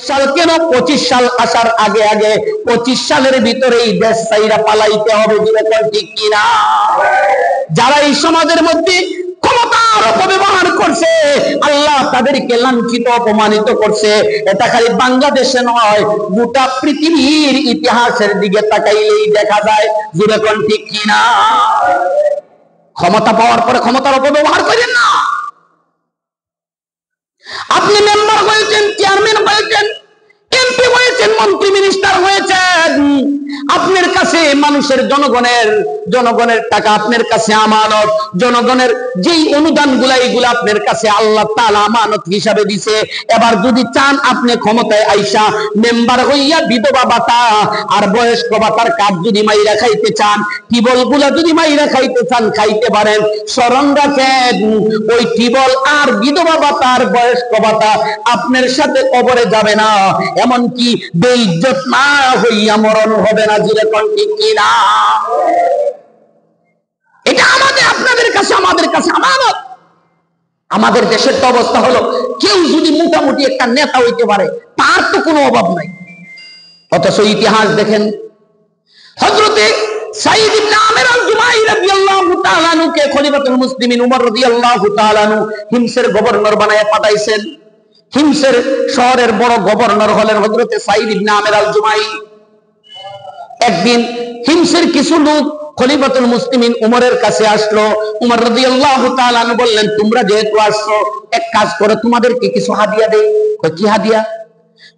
সাল কেন 25 সাল আসার আগে আগে 25 সালের ভিতরেই দেশ ছাইরা পালাইতে হবে, ঠিক কিনা? যারা এই সমাজের মধ্যে ক্ষমতার অপব্যবহার করছে, আল্লাহ তাদেরকে লাঞ্ছিত অপমানিত করছে। এটা খালি বাংলাদেশে নয়, গোটা পৃথিবীর ইতিহাসের দিকে তাকাইলেই দেখা যায়, যেরকম ঠিক কিনা? ক্ষমতা পাওয়ার পরে ক্ষমতার অপব্যবহার করেন না। আপনি মেম্বার হয়েছেন, চেয়ারম্যান হয়েছেন, এমপি হয়েছেন, মন্ত্রী মিনিস্টার হয়েছেন, আপনার কাছে মানুষের জনগণের টাকা আপনার কাছে আমানত, জনগণের যেই অনুদান গুলা এগুলা আপনার কাছে আল্লাহ তাআলা আমানত হিসাবে দিছে। এবার যদি চান আপনি ক্ষমতায় আইসা মেম্বার হইয়া বিধবা ভাতা আর বয়স্ক ভাতার কাজ যদি মাইরা খাইতে চান, টিবল গুলা যদি মাইরা খাইতে চান, খাইতে পারেন। স্মরণ রাখেন, ওই টিবল আর বিধবা ভাতা আর বয়স্ক ভাতা আপনার সাথে কবরে যাবে না, এমনকি বেইজ্জত না হইয়া মরণ হবে না, যেরকম ঠিক কিনা? এটা আপনাদের কাছে আমাদের কাছে আমানত। আমাদের দেশের তো অবস্থা হলো, কেউ যদি মোটামুটি একটা নেতা হইতে পারে তার তো কোনো অভাব নাই, অথচ ইতিহাস দেখেন হযরতে সাঈদ ইবনে আমির আল-জুমাই রাদিয়াল্লাহু তাআলা আনহুকে খলিফাতুল মুসলিমিন উমর রাদিয়াল্লাহু তাআলা আনহু হিমসের গভর্নর বানায় পাঠাইছেন। হিমসের শহরের বড় গভর্নর হলেন হযরতে সাঈদ ইবনে আমির আল-জুমাই। একদিন হিমসের কিছু লোক খলিফাতুল মুসলিমিন উমরের কাছে আসলো। উমর রাদিয়াল্লাহু তাআলা আনহু বললেন, তোমরা যেহেতু আসছো, এক কাজ করে তোমাদেরকে কিছু হাদিয়া দেই। কয় কি হাদিয়া?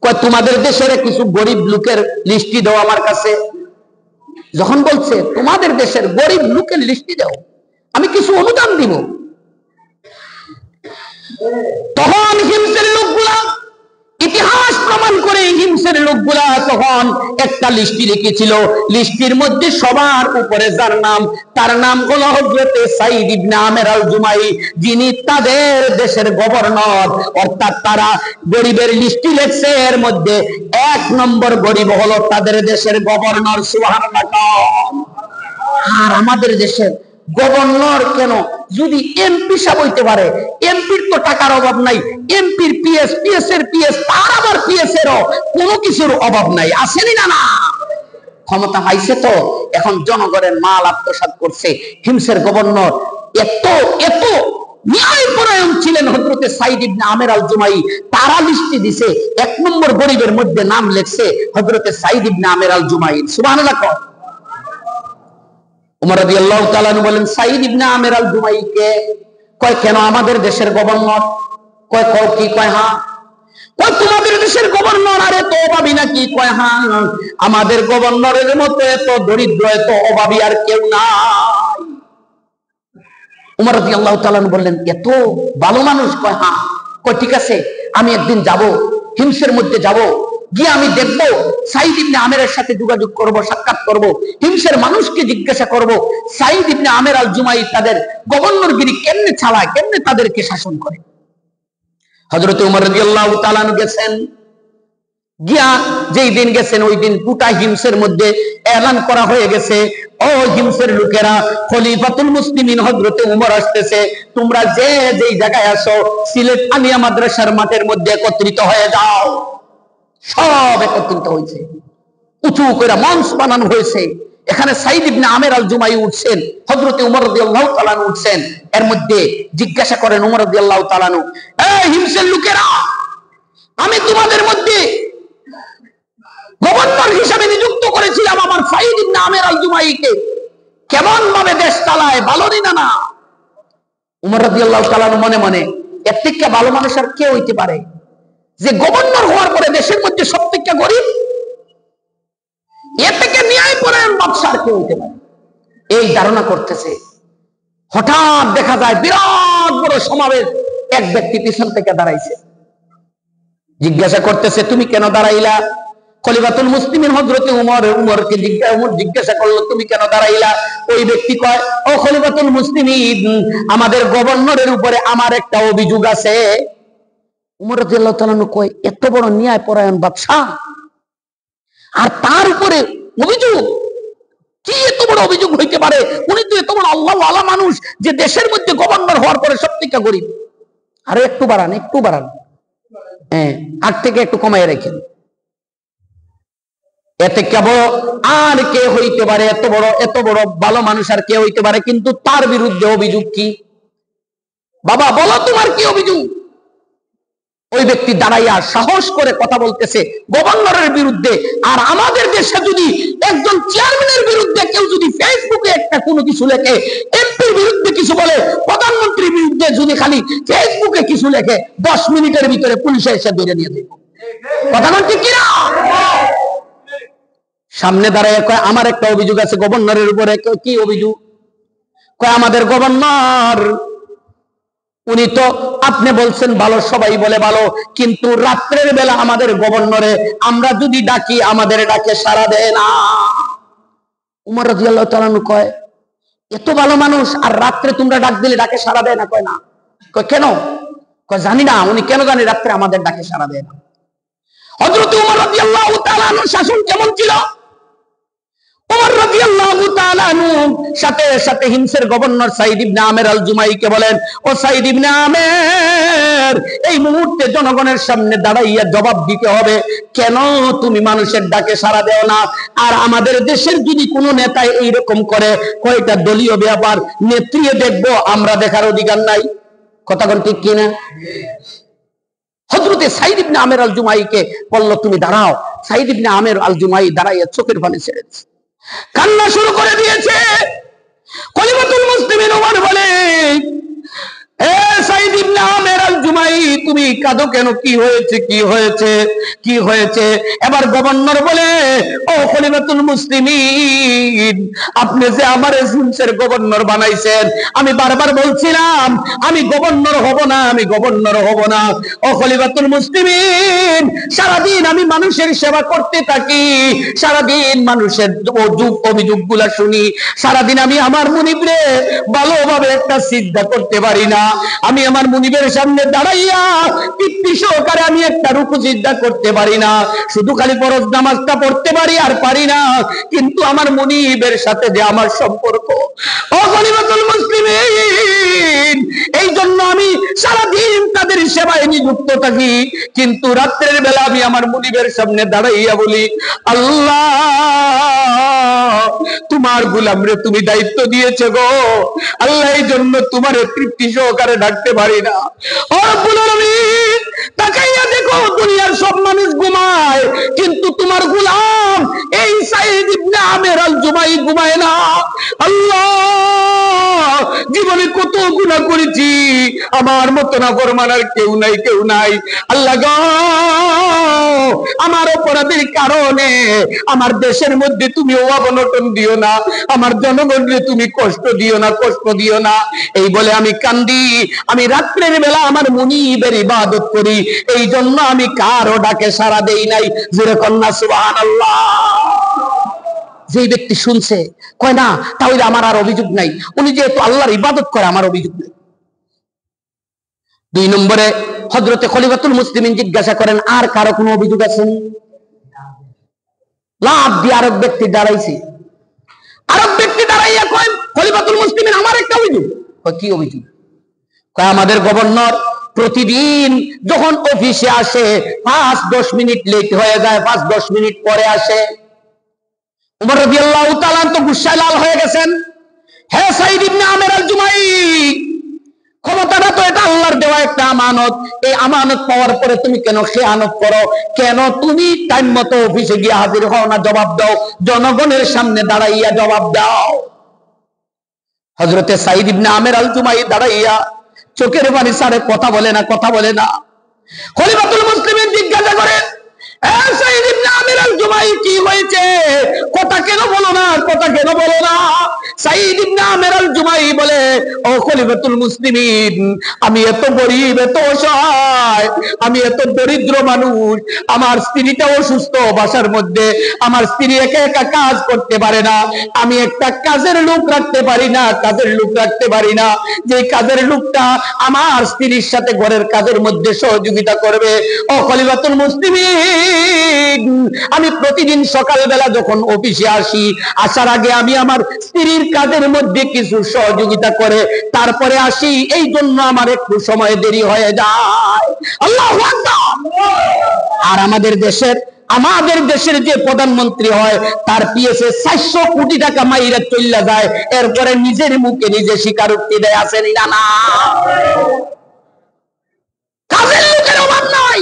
কয় তোমাদের দেশের কিছু গরিব লোকের লিস্টি দাও আমার কাছে। যখন বলছে তোমাদের দেশের গরিব লোকের লিস্টি দাও, আমি কিছু অনুদান দিব, তখন হিমসের লোকগুলা, ইতিহাস প্রমাণ করে হিমসের লোকগুলা তখন একটা লিস্টি লিখেছিল। লিস্টির মধ্যে সবার উপরে যার নাম, তার নাম হলো হযরতে সাঈদ ইবনে আমির আল-জুমাই, যিনি তাদের দেশের গভর্নর। অর্থাৎ তারা গরিবের লিস্টি লেখছে, এর মধ্যে 1 নম্বর গরিব হলো তাদের দেশের গভর্নর। সুবহানাল্লাহ। আর আমাদের দেশের গভর্নর কেন, যদি এমপি সাহেব হইতে পারে, এমপির তো টাকার অভাব নাই, এমপির পিএস, পিএস এর পিএস, তার আবার পিএস এরও কোনো কিছুর অভাব নাই, আসেনি না? না, ক্ষমতা পাইছে তো এখন জনগণের মাল আত্মসাৎ করছে। হিমসের গভর্নর এত এত ন্যায়পরায়ণ ছিলেন হযরতে সাঈদ ইবনে আমির আল-জুমাই, তারা লিস্টি দিছে 1 নম্বর গরিবের মধ্যে নাম লেখছে হযরতে সাঈদ ইবনে আমির আল-জুমাই। সুবহানাল্লাহ। উমর রাদিয়াল্লাহু তাআলা বলেন, সাঈদ ইবনে আমির আল-জুমাই কে? কয় কেন আমাদের দেশের গভর্নর। কয় কও কি? কয় হ্যাঁ। কয় তোমাদের দেশের গভর্নর আরে তো অভাবী নাকি? কয় হ্যাঁ, আমাদের গভর্নরের মতো এত দরিদ্র এত অভাবী আর কেউ নাই। উমর রাদিয়াল্লাহু তাআলা বললেন, এত ভালো মানুষ? কয় হ্যাঁ। কয় ঠিক আছে, আমি একদিন যাব, হিমসের মধ্যে যাব, গিয়ে আমি দেখবো, সাঈদ ইবনে আমিরের সাথে যোগাযোগ করব, সাক্ষাৎ করব, হিমসের মানুষকে জিজ্ঞাসা করব সাঈদ ইবনে আমির আল-জুমাই তাদের গভর্নরগিরি কেমনে চালায়, কেমনে তাদেরকে শাসন করে। হযরতে উমর রাদিয়াল্লাহু তাআলা গেছেন, গিয়া যেই দিন গেছেন ওই দিন গোটা হিমসের মধ্যে এলান করা হয়ে গেছে, ও হিমসের লোকেরা, খলিফাতুল মুসলিমিন হযরতে উমর আসতেছে, তোমরা যে যেই জায়গায় আসো সিলেট আলিয়া মাদ্রাসার মাঠের মধ্যে একত্রিত হয়ে যাও। সব একত্রিত হয়েছে, উঁচু করে মঞ্চ বানানো হয়েছে। এখানে সাঈদ ইবনে আমির আল-জুমাই উঠছেন, হযরতে উমর রাদিয়াল্লাহু তাআলা উঠছেন। এর মধ্যে জিজ্ঞাসা করেন উমর রাদিয়াল্লাহু তাআলা, এই হিমসের লোকেরা, আমি তোমাদের মধ্যে গভর্নর হিসেবে নিযুক্ত করেছিলাম আমার সাঈদ ইবনে আমির আল-জুমাইকে, কেমন ভাবে দেশ চালায়, ভালো না? না। উমর রাদিয়াল্লাহু তাআলা মনে মনে, এর থেকে ভালো মানুষ আর কে হইতে পারে, যে গভর্নর হওয়ার পরে দেশের মধ্যে সবথেকে গরিব, এর থেকে ন্যায়পরায়ণ বাদশা আর কে হইতে পারে, এই ধারণা করতেছে। হঠাৎ দেখা যায় বিরাট বড় সমাবেশ, এক ব্যক্তি পিছন থেকে দাঁড়াইছে, জিজ্ঞাসা করতেছে, তুমি কেন দাঁড়াইলা? খলিফাতুল মুসলিমিন হযরতে উমরকে জিজ্ঞাসা করলো, তুমি কেন দাঁড়াইলা? ওই ব্যক্তি কয়, ও খলিফাতুল মুসলিমিন, আমাদের গভর্নরের উপরে আমার একটা অভিযোগ আছে। উমর রাদিয়াল্লাহু তাআলা কয়, এত বড় ন্যায়পরায়ণ বাদশা আর তার উপরে অভিযোগ? কি এত বড় অভিযোগ হইতে পারে? উনি তো এত বড় আল্লাহ ওয়ালা মানুষ যে দেশের মধ্যে গভর্নর হওয়ার পরে সবথেকে গরিব। আরে একটু বাড়ান, একটু বাড়ান। হ্যাঁ, আগ থেকে একটু কমাই রাখেন। এতে কেবল আর কে হইতে পারে, এত বড় ভালো মানুষ আর কে হইতে পারে, কিন্তু তার বিরুদ্ধে অভিযোগ কি? বাবা বলো তোমার কি অভিযোগ? ওই ব্যক্তি দাঁড়াইয়া সাহস করে কথা বলতেছে গভর্নরের বিরুদ্ধে। আর আমাদের দেশে যদি একজন চেয়ারম্যানের বিরুদ্ধে কেউ যদি ফেসবুকে একটা কোনো কিছু লেখে, এমপির বিরুদ্ধে কিছু বলে, প্রধানমন্ত্রীর বিরুদ্ধে যদি খালি ফেসবুকে কিছু লেখে, 10 মিনিটের ভিতরে পুলিশে এসে ধরে নিয়ে যাবে। কথা বলছি কিনা? সামনে দাঁড়ায় কয় আমার একটা অভিযোগ আছে গভর্নরের উপরে। কি অভিযোগ? কয় আমাদের গভর্নর, উনি তো আপনি বলছেন ভালো, সবাই বলে ভালো, কিন্তু রাত্রের বেলা আমাদের গভর্নরে আমরা যদি ডাকি আমাদের ডাকে সাড়া দেয় না। উমর রাদিয়াল্লাহু তাআলা কয় এত ভালো মানুষ আর রাত্রে তোমরা ডাক দিলে ডাকে সাড়া দেয় না? কয় না। কয় কেন? কয় জানি না, উনি কেন জানি রাত্রে আমাদের ডাকে সাড়া দেয় না। হযরত উমর রাদিয়াল্লাহু তাআলা শাসন কেমন ছিল? উমর রাদিয়াল্লাহু তাআলা সাথে সাথে হিমসের গভর্নর সাঈদ ইবনে আমের আল জুমাইকে বলেন, ও সাঈদ ইবনে আমের, এই মুহূর্তে জনগণের সামনে দাঁড়াইয়া জবাব দিতে হবে, কেন তুমি মানুষের ডাকে সাড়া দেও না? আর আমাদের দেশের যদি কোনো নেতা এইরকম করে, কয়টা দলীয় ব্যাপার, নেত্রী দেখবো, আমরা দেখার অধিকার নাই। কথা কোন ঠিক কিনা? হযরতে সাঈদ ইবনে আমের আল জুমাইকে বলল তুমি দাঁড়াও। সাঈদ ইবনে আমের আল জুমাই দাঁড়াইয়া চোখের পানি ছেড়েছে, কান্না শুরু করে দিয়েছে। খলিফাতুল মুসলিমিন ওমর বলে, এ সাঈদ ইবনে আমের আল জুমাই, তুমি কাঁদো কেন? কি হয়েছে? কি হয়েছে? কি হয়েছে? এবার গভর্নর বলে, ও খলিফাতুল মুসলিমিন, আপনি যে আমারে হিমসের গভর্নর বানাইছেন, আমি বারবার বলছিলাম আমি গভর্নর হব না, আমি গভর্নর হব না। ও খলিফাতুল মুসলিমিন, সারাদিন আমি মানুষের সেবা করতে থাকি, সারাদিন মানুষের অভিযোগগুলা শুনি, সারাদিন আমি আমার মুনিবরে ভালোভাবে একটা সিজদা করতে পারি না, আমি আমার মুনিবের সামনে দাঁড়াইয়া তৃপ্তি সহকারে আমি একটা রুকু সিজদা করতে পারি না, শুধু খালি ফরজ নামাজটা পড়তে পারি আর পারি না, কিন্তু আমার মুনিবের সাথে যে আমার সম্পর্ক, ও খলিফাতুল মুসলিমিন, এই জন্য আমি সারাদিন তাদের সেবায় নিযুক্ত থাকি, কিন্তু রাত্রের বেলা আমি আমার মুনিবের সামনে দাঁড়াইয়া বলি, আল্লাহ তোমার গোলামরে তুমি দায়িত্ব দিয়েছে গো আল্লাহ, এই জন্য তোমার তৃপ্তি সহকারে ডাকতে পারি না। ও রব্বুল আলামিন, তাকাইয়া দেখো দুনিয়ার সব মানুষ ঘুমায়, কিন্তু তোমার গোলাম এই সাঈদ ইবনে আমের আল জুমাই ঘুমায় না। আল্লাহ, জীবনে কত গুনাহ করেছি, আমার মতো নাফরমান আর কেউ নাই, কেউ নাই। আল্লাহ গো, আমার অপরাধের কারণে আমার দেশের মধ্যে তুমি অবনটন দিও না, আমার জনগণকে তুমি কষ্ট দিও না, কষ্ট দিও না। এই বলে আমি কান্দি, আমি রাত্রের বেলা আমার মুনিবের ইবাদত করি, এই জন্য আমি কারো ডাকে সাড়া দেই নাই। জোরে কন্যা সুবহানাল্লাহ। যেই ব্যক্তি শুনছে কয় না তাহলে আমার আর অভিযোগ নাই, উনি যেহেতু আল্লাহর ইবাদত করে আমার অভিযোগ নেই। 2 নম্বরে হযরতে খলিফাতুল মুসলিমিন জিজ্ঞাসা করেন আর কারো কোনো অভিযোগ আছে? লাভ দিয়ে আরেক ব্যক্তি দাঁড়াইছে, আরেক ব্যক্তি দাঁড়াইয়া কয় খলিফাতুল মুসলিমিন আমার একটা অভিযোগ। কি অভিযোগ? কয় আমাদের গভর্নর প্রতিদিন যখন অফিসে আসে 5-10 মিনিট লেট হয়ে যায়, 5-10 মিনিট পরে আসে। উমর রাদিয়াল্লাহু তাআলা তো গুসায় লাল হয়ে গেছেন। হে সাঈদ ইবনে আমের আল জুমাই, ক্ষমতাটা তো এটা আল্লাহর দেওয়া একটা আমানত, এই আমানত পাওয়ার পরে তুমি কেন খেয়ানত করো? কেন তুমি টাইম মতো অফিসে গিয়ে হাজির হও না? জবাব দাও, জনগণের সামনে দাঁড়াইয়া জবাব দাও। হযরতে সাঈদ ইবনে আমের আল জুমাই দাঁড়াইয়া চোখের পানি ছাড়ে, কথা বলে না, কথা বলে না। খলিফাতুল মুসলিমিন জিজ্ঞাসা করে, এ সাঈদ ইবনে আমের আল জুমাই, কি হয়েছে? কথা কেন বলো না, কথা কেন বলো না? সাঈদ ইবনে আমের আল জুমাই বলে, ও খলিফাতুল মুসলিমিন, আমি এত গরীব, এত অসহায়, আমি এত দরিদ্র মানুষ, আমার স্ত্রীটা অসুস্থ বাসার মধ্যে, আমার স্ত্রী একা একা কাজ করতে পারে না, আমি একটা কাজের লোক রাখতে পারি না, কাজের লোক রাখতে পারি না, যে কাজের লোকটা আমার স্ত্রীর সাথে ঘরের কাজের মধ্যে সহযোগিতা করবে। ও খলিফাতুল মুসলিমিন, আমি প্রতিদিন সকালবেলা যখন অফিসে আসি, আসার আগে আমি আমার স্ত্রীর কাজের মধ্যে কিছু সহযোগিতা করে তারপরে আসি, এই জন্য আমার একটু সময় দেরি হয়ে যায়। আল্লাহু আকবার। আর আমাদের দেশের যে প্রধানমন্ত্রী হয় তার পিএসএ 400 কোটি টাকা মাইরা চলে যায়, এরপরে নিজের মুখে নিজে স্বীকারোক্তি দেয়, আসেনি না? না, কাজের লোকের অভাব নাই।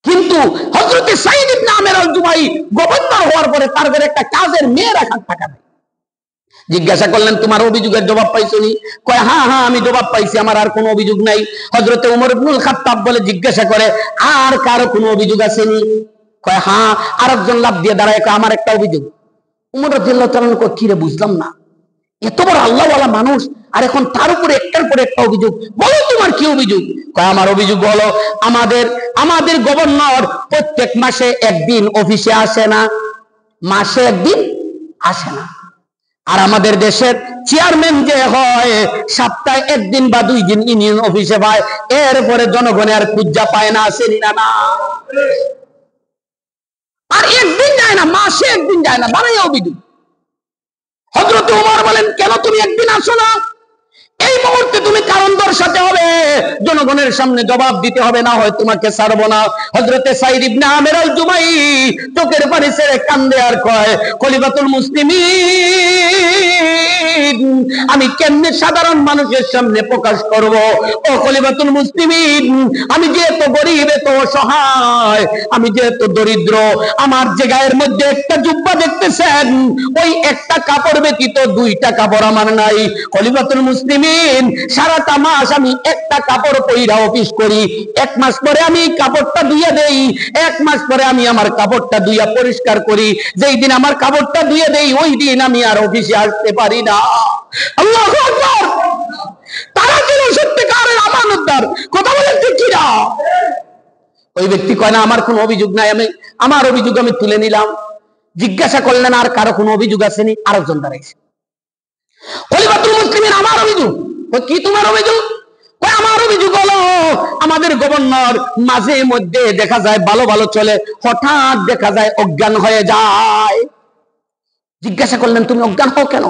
কিন্তু হযরত সাঈদ ইবনে আমের আল জুমাই গভর্নর হওয়ার পরে তার ঘরে একটা কাজের মেয়ে রাখার টাকা নাই। জিজ্ঞাসা করলেন, তোমার অভিযোগের জবাব পাইছো নি? কয়, হ্যাঁ হ্যাঁ আমি জবাব পাইছি, আমার আর কোনো অভিযোগ নাই। হযরতে ওমর ইবনুল খাত্তাব বলে জিজ্ঞাসা করে, আর কারো কোনো অভিযোগ আসেনি? কয়, হ্যাঁ। আরেকজন লাফ দিয়ে দাঁড়ায়, আমার একটা অভিযোগ। ওমর রাদিয়াল্লাহু তাআলা কয়, কি রে, বুঝলাম না, এত বড় আল্লাহওয়ালা মানুষ আর এখন তার উপরে একটার পরে একটা অভিযোগ, বলো তোমার কি অভিযোগ? কয়, আমার অভিযোগ হলো আমাদের গভর্নর প্রত্যেক মাসে একদিন অফিসে আসে না, মাসে একদিন আসে না। আর আমাদের দেশের চেয়ারম্যান যে হয় সপ্তাহে একদিন বা 2 দিন ইউনিয়ন অফিসে পায়, এরপরে জনগণের আর খুঁজা পায় না, আসেনি না? না, আর একদিন যায় না, মাসে একদিন যায় না, বানাই অভিযোগ। হযরত ওমর বলেন, কেন তুমি একদিন আসো না? এই মুহূর্তে তুমি কারণ দর্শাতে হবে, জনগণের সামনে জবাব দিতে হবে, না হয় তোমাকে ছাড়বো না। হযরতে সাঈদ ইবনে আমের আল জুমাই চোখের পানি ছেড়ে কান্দে আর কয়, খলিফাতুল মুসলিমিন, আমি কেমনে সাধারণ মানুষের সামনে প্রকাশ করব? ও খলিফাতুল মুসলিমিন, আমি যেহেতু গরিব, এত অসহায়, আমি যেহেতু দরিদ্র, আমার যে গায়ের মধ্যে একটা জুব্বা দেখতেছেন, ওই একটা কাপড় ব্যতীত 2টা কাপড় আমার নাই। খলিফাতুল মুসলিমিন, সারাটা মাস আমি একটা কাপড় পইরা অফিস করি, 1 মাস পরে আমি কাপড়টা ধুইয়া দেই, 1 মাস পরে আমি আমার কাপড়টা ধুইয়া পরিষ্কার করি, যেই দিন আমার কাপড়টা ধুইয়া দেই ওই দিন আমি আর অফিসে আসতে পারি না। আল্লাহু আকবার। তারা ছিল সত্যিকারের আমানতদার, কথা বলেন ঠিক কি না? ওই ব্যক্তি কয়, না আমার কোনো অভিযোগ নাই, আমার অভিযোগ আমি তুলে নিলাম। জিজ্ঞাসা করলেন, আর কারো কোনো অভিযোগ আসেনি? আরেকজন দাঁড়াইছে। খলিফাতুল মুসলিমিন, আমার অভিযোগ। কি তোমার অভিযোগ? আমার অভিযোগ হলো আমাদের গভর্নর মাঝে মধ্যে দেখা যায় ভালো ভালো চলে, হঠাৎ দেখা যায় অজ্ঞান হয়ে যায়। জিজ্ঞাসা করলেন, তুমি অজ্ঞান হও কেন?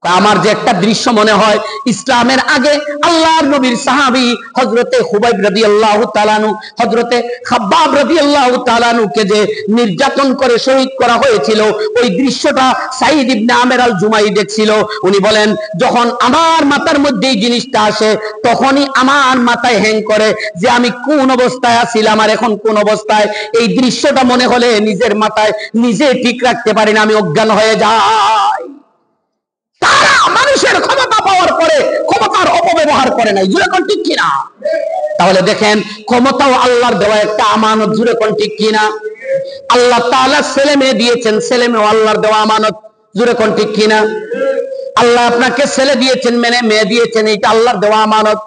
আমার যে একটা দৃশ্য মনে হয়, ইসলামের আগে আল্লাহর নবীর সাহাবী হযরতে খুবাইব রাদিয়াল্লাহু তাআলা আনহু, হযরতে খাব্বাব রাদিয়াল্লাহু তাআলা আনহুকে যে নির্যাতন করে শহীদ করা হয়েছিল, ওই দৃশ্যটা সাঈদ ইবনে আমের আল জুমাই দেখছিল। উনি বলেন, যখন আমার মাথার মধ্যে এই জিনিসটা আসে, তখনই আমার মাথায় হ্যাং করে যে আমি কোন অবস্থায় আছিলাম আর এখন কোন অবস্থায়। এই দৃশ্যটা মনে হলে নিজের মাথায় নিজে ঠিক রাখতে পারি না, আমি অজ্ঞান হয়ে যাই। তারা মানুষের ক্ষমতা পাওয়ার পরে ক্ষমতার অপব্যবহার করে নাই, জুড়ে কোন ঠিক কিনা? তাহলে দেখেন, ক্ষমতাও আল্লাহর দেওয়া একটা আমানত, জুড়ে কোন ঠিক কিনা? আল্লাহ তাআলা ছেলে মেয়ে দিয়েছেন, ছেলে মেয়ে আল্লাহর দেওয়া আমানত, জুড়ে কোন ঠিক কিনা? আল্লাহ আপনাকে ছেলে দিয়েছেন, মেয়ে দিয়েছেন, এটা আল্লাহর দেওয়া আমানত।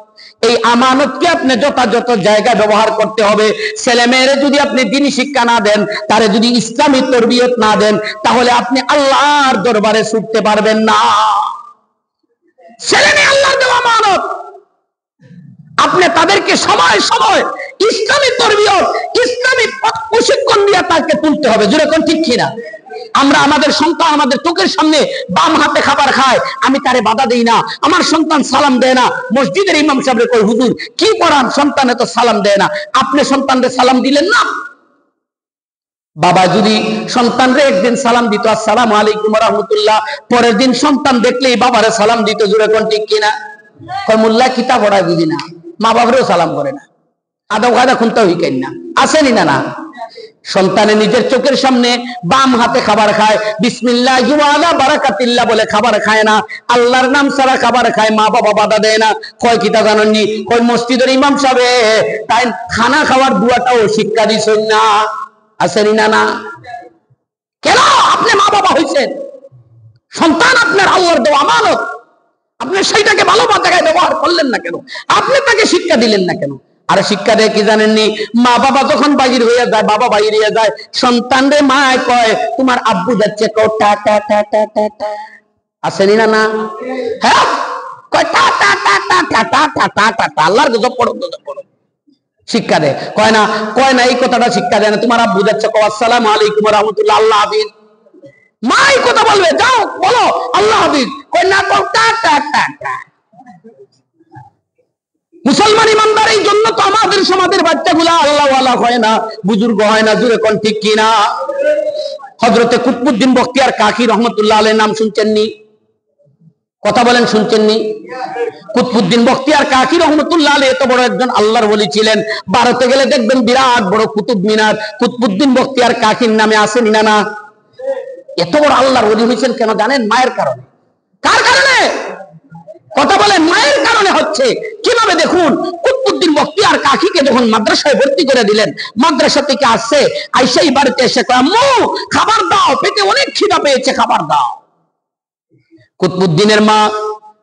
এই আমানতকে আপনি যথাযথ জায়গায় ব্যবহার করতে হবে। ছেলে মেয়েরে যদি আপনি দ্বীনি শিক্ষা না দেন, তারে যদি ইসলামী তরবিয়ত না দেন, তাহলে আপনি আল্লাহর দরবারে ছুটতে পারবেন না। ছেলে মেয়ে আল্লাহর দেওয়া আমানত, আপনি তাদেরকে সময় সময় ইসলামী তরবিয়ত, ইসলামী প্রশিক্ষণ দিয়ে তাকে তুলতে হবে, যেরকম ঠিক কিনা? আমরা আমাদের সন্তান আমাদের চোখের সামনে বাম হাতে খাবার খায়, আমি তারে বাধা দেই না। আমার সন্তান সালাম দেয় না, মসজিদের ইমাম সাহেব কই, হুজুর কি পড়ান, সন্তানে তো সালাম দেয় না। আপনি সন্তানকে সালাম দিলেন না? বাবা যদি সন্তানরে একদিন সালাম দিত, আসসালামু আলাইকুম ওয়া রাহমাতুল্লাহ, পরের দিন সন্তান দেখলেই বাবারে সালাম দিত, জোরে কোন ঠিক কিনা? কয়, মোল্লা কিতাব পড়ায় বুঝি না, মা বাবারেও সালাম করে না, আদব কায়দা খুনতেও শিখাই না, আসেনি না? না, সন্তানে নিজের চোখের সামনে বাম হাতে খাবার খায়, বিসমিল্লাহি ওয়া আলা বারাকাতিল্লাহ বলে খাবার খায় না, আল্লাহর নাম ছাড়া খাবার খায়, মা বাবা বাধা দেয় না। কয় কিতা জানেননি? কয় মসজিদের ইমাম সাহেব তাই খানা খাওয়ার দুয়াটাও শিক্ষা দিছেন না, আসেনি না? না, কেন? আপনি মা বাবা হইছেন, সন্তান আপনার আল্লাহর দেওয়া আমানত, আপনি সেইটাকে ভালো জায়গায় ব্যবহার করলেন না কেন? আপনি তাকে শিক্ষা দিলেন না কেন? আর শিক্ষা দেয় কি জানেননি? মা বাবা যখন বাহির হয়ে যায়, বাবা বাহির হয়ে যায়, সন্তান রে মা কয়, তোমার আব্বু যাচ্ছে, কও টা টা টা টা টা টা, আসেনি না? না, হ্যাঁ, কয় টা টা টা টা টা টা টা টা টা টা, আল্লাহর গজব পড়ো, গজব পড়ো, শিক্ষা দেয়। কয় না এই কথাটা শিক্ষা দেয় না। তোমার আব্বু যাচ্ছে, কও আসসালামু আলাইকুম ওয়া রাহমাতুল্লাহ, আল্লাহ হাফেজ। মাই কথা বলবে, যাও বলো আল্লাহ হাফিজ, কই না কও টা টা টা টা। মুসলমান ইমানদার, এই জন্য তো আমাদের সমাজের বাচ্চাগুলা আল্লাহ ওয়ালা হয় না, বুজুর্গ হয় না। জুড়ে কোন ঠিক কিনা? হযরতে কুতুবউদ্দিন বখতিয়ার কাকি রহমতুল্লাহ আলাইহির নাম শুনছেননি? কথা বলেন, শুনছেননি? কুতুবউদ্দিন বখতিয়ার কাকি রহমতুল্লাহ আলাইহি এত বড় একজন আল্লাহর ওলি ছিলেন। ভারতে গেলে দেখবেন বিরাট বড় কুতুব মিনার কুতুবউদ্দিন বখতিয়ার কাকির নামে আছে না? না। এত বড় আল্লাহর ওলি হয়েছেন কেন জানেন? মায়ের কারণে। কার কারণে? কথা বলেন, মায়ের কারণে হচ্ছে। কিভাবে? দেখুন, কুতুবউদ্দিন বখতিয়ার কাকিকে যখন মাদ্রাসায় ভর্তি করে দিলেন, মাদ্রাসা থেকে আসছে, আইসাই বাড়িতে এসে কয়, আম্মু খাবার দাও, পেটে অনেক খিদা পেয়েছে, খাবার দাও। কুতুবউদ্দিনের মা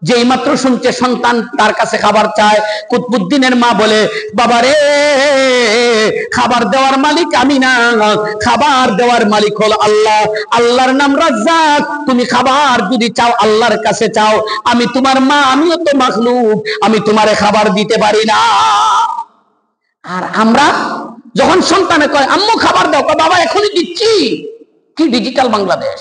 যেই মাত্র শুনছে সন্তান তার কাছে খাবার চায়, কুতুবউদ্দিনের মা বলে, বাবা রে, খাবার দেওয়ার মালিক আমি না, খাবার দেওয়ার মালিক হলো আল্লাহ। আল্লাহর নাম রাজ্জাক। তুমি খাবার যদি চাও আল্লাহর কাছে চাও। আমি তোমার মা, আমিও তো মাখলুক, আমি তোমারে খাবার দিতে পারি না। আর আমরা যখন সন্তানে কয় আম্মু খাবার দাও, কয় বাবা এখনই দিচ্ছি। কি ডিজিটাল বাংলাদেশ!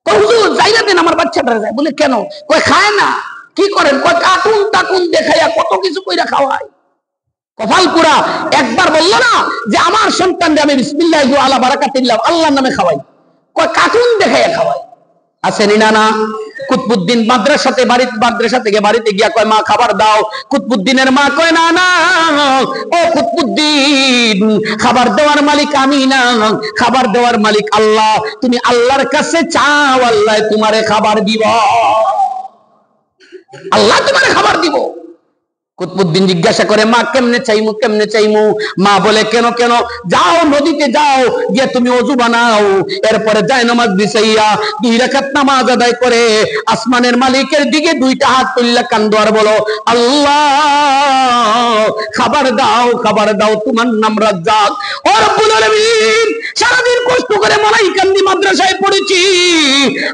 হুজুর যাইয়া দেন আমার বাচ্চাটা যায়। বলে কেন? কয় খায় না। কি করেন? কয় কার্টুন টাটুন দেখাইয়া কত কিছু কইরা খাওয়ায়। কপাল পুরা। একবার বললো না যে আমার সন্তানকে আমি বিসমিল্লাহ আলা বারাকাতিল্লাহ আল্লাহর নামে খাওয়াই, কয় কার্টুন দেখাইয়া খাওয়াই। আসেনি না? না। কুতুবউদ্দিন মাদ্রাসা থেকে বাড়িতে গিয়া কয় মা খাবার দাও। কুতুবউদ্দিনের মা কয় না না, ও কুতুবউদ্দিন, খাবার দেওয়ার মালিক আমি না, খাবার দেওয়ার মালিক আল্লাহ। তুমি আল্লাহর কাছে চাও, আল্লাহ তোমারে খাবার দিব, আল্লাহ তোমারে খাবার দিব। কুতুবউদ্দিন জিজ্ঞাসা করে, মা কেমনে চাইমু, কেমনে চাইমু? মা বলে, কেন কেন? যাও নদীতে যাও, গিয়ে তুমি ওযু বানাও, এরপরে যায় নামাজ বিছাইয়া 2 রাকাত নামাজ আদায় করে আসমানের মালিকের দিকে 2টা হাত তুললা কান্দো আর বলো, আল্লাহ খাবার দাও, খাবার দাও, তোমার নাম রাজ্জাক। ও রব্বুল আলামিন, সারাদিন কষ্ট করে মালাইকান্দি মাদ্রাসায় পড়েছি,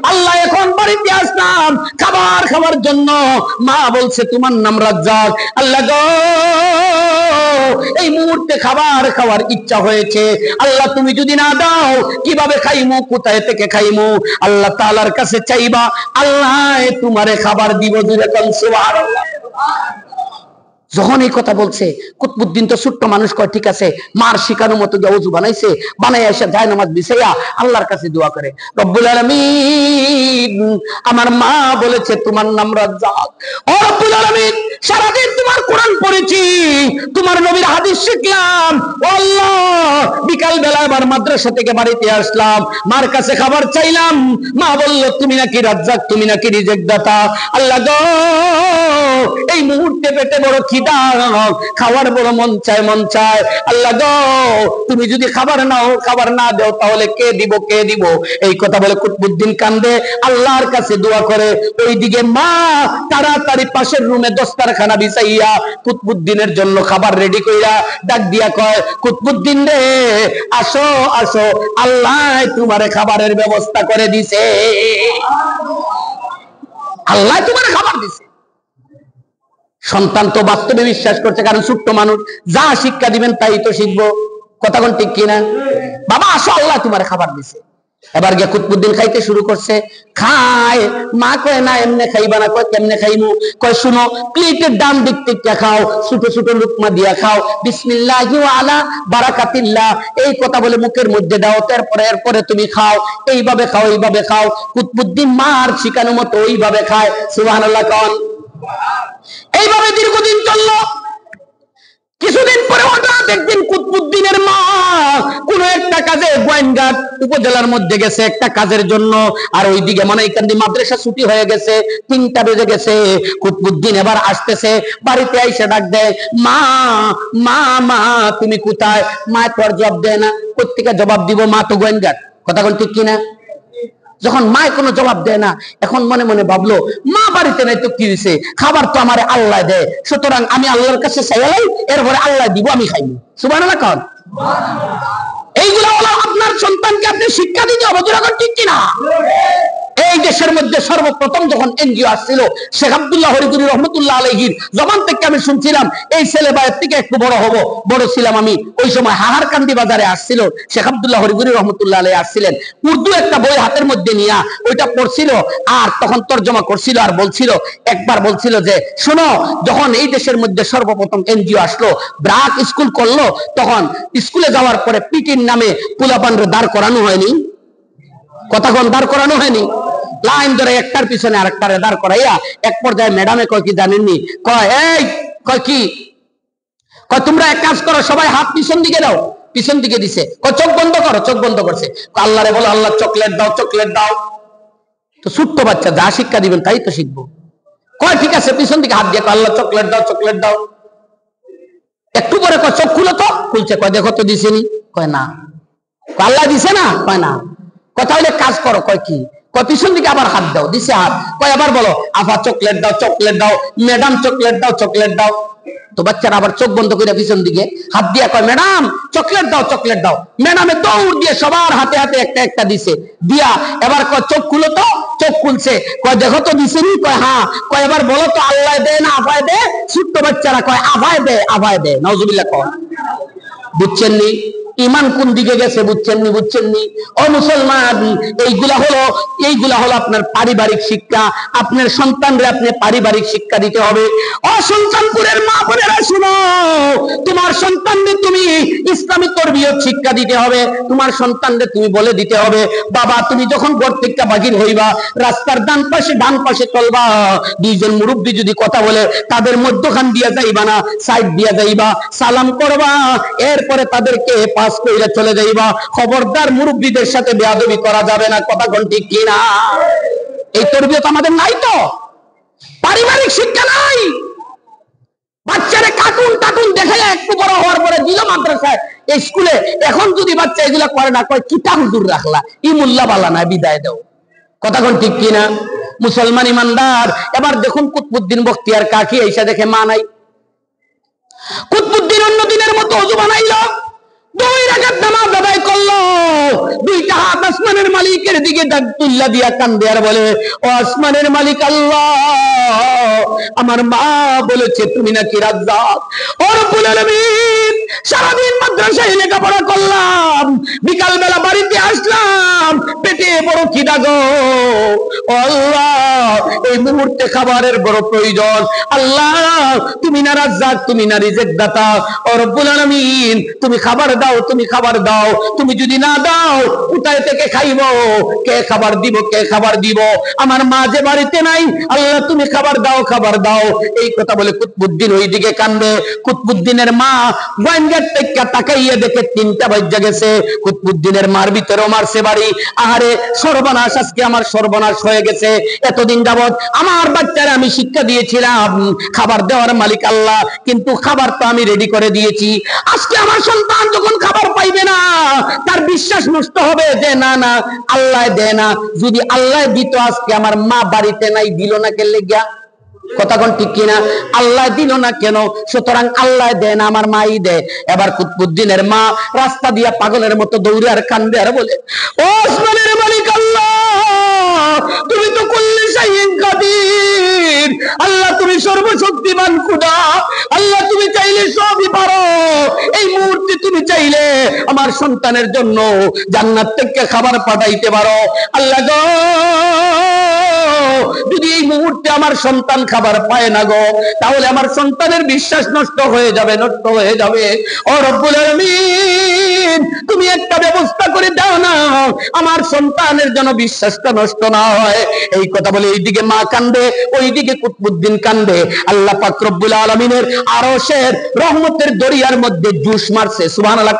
আল্লাহ এখন বাড়িতে আসলাম খাবার খাওয়ার জন্য, মা বলছে তোমার নাম রাজ্জাক। আল্লাহ গো, এই মুহূর্তে খাবার খাওয়ার ইচ্ছা হয়েছে, আল্লাহ তুমি যদি না দাও কিভাবে খাইমু, কোথায় থেকে খাইমু? আল্লাহ তাআলার কাছে চাইবা, আল্লাহ তোমারে খাবার দিব। সুবহানাল্লাহ। যখন এই কথা বলছে, কুতুবউদ্দিন তো ছোট্ট মানুষ, কয় ঠিক আছে। মার শিখানো মতো ওযু বানাইছে, বানাই এসে যায় নামাজ বিছাইয়া আল্লাহর কাছে দোয়া করে, রব্বুল আলামিন, আমার মা বলেছে তোমার নাম রাজ্জাক। ও রব্বুল আলামিন, সারাদিন তোমার কোরআন পড়েছি, তোমার নবীর হাদিস শিখলাম, ও আল্লাহ বিকাল বেলা আবার মাদ্রাসা থেকে বাড়িতে আসলাম, মার কাছে খাবার চাইলাম, মা বলল তুমি নাকি রাজ্জাক, তুমি নাকি রিজিক দাতা। আল্লাহ গো, এই মুহূর্তে পেটে বড় খিদা, খাবার বড় মন চায়, মন চায়। আল্লাহ গো, তুমি যদি খাবার না দাও তাহলে কে দিব, কে দিব? এই কথা বলে কুতুবউদ্দিন কান্দে, আল্লাহর কাছে দোয়া করে। ওইদিকে মা তাড়াতাড়ি পাশের রুমে দস্তারখানা বিছাইয়া কুতুবউদ্দিনের জন্য খাবার রেডি কইরা ডাক দিয়া কয়, কুতুবউদ্দিন রে, আসো আসো, আল্লাহ তোমারে খাবারের ব্যবস্থা করে দিছে, আল্লাহ তোমারে খাবার দিছে। সন্তান তো বাস্তবে বিশ্বাস করছে, কারণ ছোট্ট মানুষ, যা শিক্ষা দিবেন তাই তো শিখবো। কথা কোন ঠিক কিনা? বাবা আসো, আল্লাহ তোমার খাবার দিছে। এবার গিয়ে কুতুবউদ্দিন খাইতে শুরু করছে, খায়। মা কয় না এমনে খাইবা না। কয় কেমনে খাইমু? কয় শুনো, প্লেটের ডান দিক থেকে খাও, ছোট ছোট লুকমা দিয়া খাও, বিসমিল্লাহি ওয়া আলা বারাকাতিল্লাহ এই কথা বলে মুখের মধ্যে দাও, এরপরে তুমি খাও, এইভাবে খাও, এইভাবে খাও। কুতুবউদ্দিন মার শিখানো মতো ওইভাবে খায়। সুবহানাল্লাহ কোন। এইভাবে দীর্ঘদিন চললো। কিছুদিন পরে হঠাৎ একদিন কুতুবউদ্দিনের মা কোন একটা কাজে গোয়েনঘাট উপজেলার মধ্যে গেছে একটা কাজের জন্য, আর ওইদিকে মালাইকান্দি মাদ্রাসা ছুটি হয়ে গেছে, 3টা বেজে গেছে। কুতুবউদ্দিন এবার আসতেছে, বাড়িতে আইসা ডাক দেয়, মা মা মা তুমি কোথায়? মা তো আর জবাব দেয় না। কোত্থেকে জবাব দিব? মা তো গোয়েনঘাট। কথা কোন ঠিক কিনা? যখন মা কোনো জবাব দেয় না, এখন মনে মনে ভাবলো, মা বাড়িতে নাই তো কি হয়েছে, খাবার তো আমার আল্লাহ দেয়, সুতরাং আমি আল্লাহর কাছে চাইলাই, এরপরে আল্লাহ দিব, আমি খাইব। সুবহানাল্লাহ কোন। এইগুলা হলো আপনার সন্তানকে আপনি শিক্ষা দিতে হবে। ঠিক কিনা? এই দেশের মধ্যে সর্বপ্রথম যখন এনজিও আসছিল শেখ আব্দুল্লাহ হরিগুরি রহমতুল্লাহ আলাইহির জবান থেকে আমি শুনছিলাম এই ছেলে ভাইয়ের থেকে একটু বড় হব, বড় ছিলাম আমি। ওই সময় হাহারকান্দি বাজারে আসছিল শেখ আব্দুল্লাহ হরিগুরি রহমতুল্লাহ আলাইহি আসছিলেন, উর্দু একটা বই হাতের মধ্যে নিয়ে ওইটা পড়ছিল আর তখন তর্জমা করছিল আর বলছিল, একবার বলছিল যে শোনো, যখন এই দেশের মধ্যে সর্বপ্রথম এনজিও আসলো, ব্রাক স্কুল করলো, তখন স্কুলে যাওয়ার পরে পিটির নামে পোলাপানরে দাঁড় করানো হয়নি, কতক্ষণ দাঁড় করানো হয়নি, লাইন ধরে একটার পিছনে আরেকটারে দাঁড় করাইয়া এক পর্যায়ে ম্যাডামে কয় কি জানেননি, কয় এই কয় কি, কয় তোমরা এক কাজ করো, সবাই হাত পিছন দিকে দাও, পিছন দিকে দিছে, কয় চোখ বন্ধ করো, চোখ বন্ধ করছে, আল্লাহরে বলো আল্লাহ চকলেট দাও, চকলেট দাও। তো ছোট্ট বাচ্চা যা শিক্ষা দিবেন তাই তো শিখবো। কয় ঠিক আছে, পিছন দিকে হাত দিয়ে আল্লাহ চকলেট দাও, চকলেট দাও। একটু পরে কয় চোখ খুলো তো, খুলছে, কয় দেখো তো দিছেনি, কয় না, আল্লাহ দিছে না, কয় না, কথা হলে কাজ করো, কয় কি, কয় পিছন দিকে আবার হাত দাও, দিছে হাত, কয় আবার বলো আফা চকলেট দাও, চকলেট দাও, ম্যাডাম চকলেট দাও, চকলেট দাও। তো বাচ্চারা আবার চোখ বন্ধ করে পিছন দিকে হাত দিয়া কয় ম্যাডাম চকলেট দাও, চকলেট দাও। ম্যাডামে দৌড় দিয়ে সবার হাতে হাতে একটা একটা দিছে, দিয়া এবার কয় চোখ খুলো তো, চোখ খুলছে, কয় দেখো তো দিছেনি, কয় হ্যাঁ, কয় এবার বলো তো আল্লাহ দে না আফায় দে, ছোট্ট বাচ্চারা কয় আফায় দে, আফায় দে, নাউজুবিল্লাহ কয়। বুঝছেন নি ইমান কোন দিকে গেছে, বুঝছেন নি, বুঝছেন নি? ও মুসলমান, এইগুলা হলো আপনার পারিবারিক শিক্ষা। আপনার সন্তানরে আপনি পারিবারিক শিক্ষা দিতে হবে। ও সন্তানপুরের মা বোনেরা শুনো, তোমার সন্তানকে তুমি ইসলামী তরবিয়ত শিক্ষা দিতে হবে। তোমার সন্তানকে তুমি বলে দিতে হবে, বাবা তুমি যখন ঘর থেকে বাহির হইবা, রাস্তার ডান পাশে চলবা, দুইজন মুরব্বী যদি কথা বলে তাদের মধ্যখান দিয়া যাইবা না, সাইড দিয়া যাইবা, সালাম করবা, এরপরে তাদেরকে পাস কইরা চলে যাইবা। খবরদার মুরব্বীদের সাথে বেয়াদবি করা যাবে না, কথা কোন ঠিক কিনা? এই তরবিয়ত আমাদের নাই, তো পারিবারিক শিক্ষা নাই। বাচ্চারে কার্টুন দেখায় একটু বড় হওয়ার পরে দিল মাদ্রাসায়, স্কুলে। এখন যদি বাচ্চা এগুলা করে না, কয় কিতা হুজুর রাখলা, ই মোল্লা বালা না, বিদায় দাও, কথা কোন ঠিক কিনা? মুসলমান ইমানদার, এবার দেখুন কুতবুদ্দিন বখতিয়ার কাকি এসে দেখে মা নাই। কুতবুদ্দিন অন্য দিনের মতো ওযু বানাইলো, 2 রাকাত নামাজ আদায় করলো, 2টা হাত আসমানের মালিকের দিকে তুল্লা দিয়া কান্দে আর বলে, ও আসমানের মালিক আল্লাহ, আমার মা বলেছে তুমি নাকি রাজ্জাক। ও রব্বুল আলামিন, সারাদিন মাদ্রাসায় লেখাপড়া করলাম, বিকাল বেলা বাড়িতে আসলাম, পেটে বড় খিদা গো আল্লাহ, এই মুহূর্তে খাবারের বড় প্রয়োজন। আল্লাহ তুমি না রাজ্জাক, তুমি না রিজিক দাতা। ও রব্বুল আলামিন, তুমি খাবার দাও, তুমি খাবার দাও। তুমি যদি না দাও, কোথায় থেকে খাইব? কে খাবার দিব, কে খাবার দিব? আমার মা যে বাড়িতে নাই, আল্লাহ তুমি খাবার দাও, খাবার দাও। এই কথা বলে কুতবুদ্দিন ওইদিকে কান্দে। কুতবুদ্দিনের মা গোয়েন্দার থেকে তাকাইয়া দেখে 3টা বাজে গেছে। কুতবুদ্দিনের মার ভিতরেও মারছে বাড়ি। আহারে সর্বনাশ, আজকে আমার সর্বনাশ হয়ে গেছে। এতদিন যাবত আমার বাচ্চারা আমি শিক্ষা দিয়েছিলাম খাবার দেওয়ার মালিক আল্লাহ, কিন্তু খাবার তো আমি রেডি করে দিয়েছি। আজকে আমার সন্তান যখন খাবার পাইবে না, তার বিশ্বাস নষ্ট হবে যে না না আল্লাহ দেয় না। যদি আল্লাহ দিত, আজকে আমার মা বাড়িতে নাই, দিল না কে লেগিয়া? কথা কোন ঠিক কিনা? আল্লাহ দিল না কেন? সুতরাং আল্লাহ দেয় না, আমার মাই দেয়। এবার কুতবুদ্দিনের মা রাস্তা দিয়া পাগলের মতো দৌড়ে আর কান্দে আর বলে, ও আসমানের মালিক আল্লাহ, তুমি তো কুল্লি শাইইন কাদির, আল্লাহ তুমি সর্বশক্তিমান খোদা, আল্লাহ তুমি চাইলে সবই পারো। এই মুহূর্তে তুমি চাইলে আমার সন্তানের জন্য জান্নাত থেকে খাবার পাঠাইতে পারো। আল্লাহ গো, যদি এই মুহূর্তে আমার সন্তান খাবার পায় না গো, তাহলে আমার সন্তানের বিশ্বাস নষ্ট হয়ে যাবে, নষ্ট হয়ে যাবে। ও রব্বুল আলামিন, তুমি একটা ব্যবস্থা করে দাও না, আমার সন্তানের যেন বিশ্বাসটা নষ্ট না হয়। এই কথা বলে এইদিকে মা কান্দে, ওইদিকে কুতবুদ্দিন কান্দে। আল্লাহ পাক রব্বুল আলামিনের আরশের রহমতের দরিয়ার মধ্যে জুস মারছে। সুবহানাল্লাহ।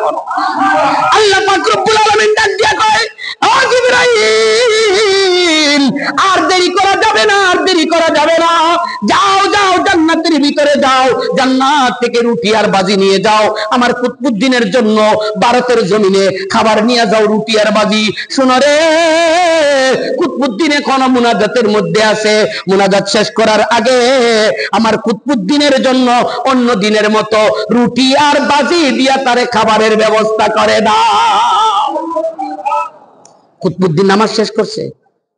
আল্লাহ পাক রব্বুল আলামিন ডাক দিয়া কয়, ও জিবরাইল, আর দেরি করা যাবে না, আর দেরি করা যাবে না, যাও যাও জান্নাতের ভিতরে যাও, জান্নাত থেকে রুটি আর বাজি নিয়ে যাও, আমার কুতবুদ্দিনের জন্য ভারতের জমিনে খাবার নিয়ে যাও, রুটি আর বাজি। শোনো রে, কুতবুদ্দিন এখনো মুনাজাতের মধ্যে আছে। মুনাজাত শেষ করার আগে আমার কুতবুদ্দিনের জন্য অন্য দিনের মতো রুটি আর বাজি দিয়া তারে খাবারের ব্যবস্থা করে দাও। কুতবুদ্দিন নামাজ শেষ করছে,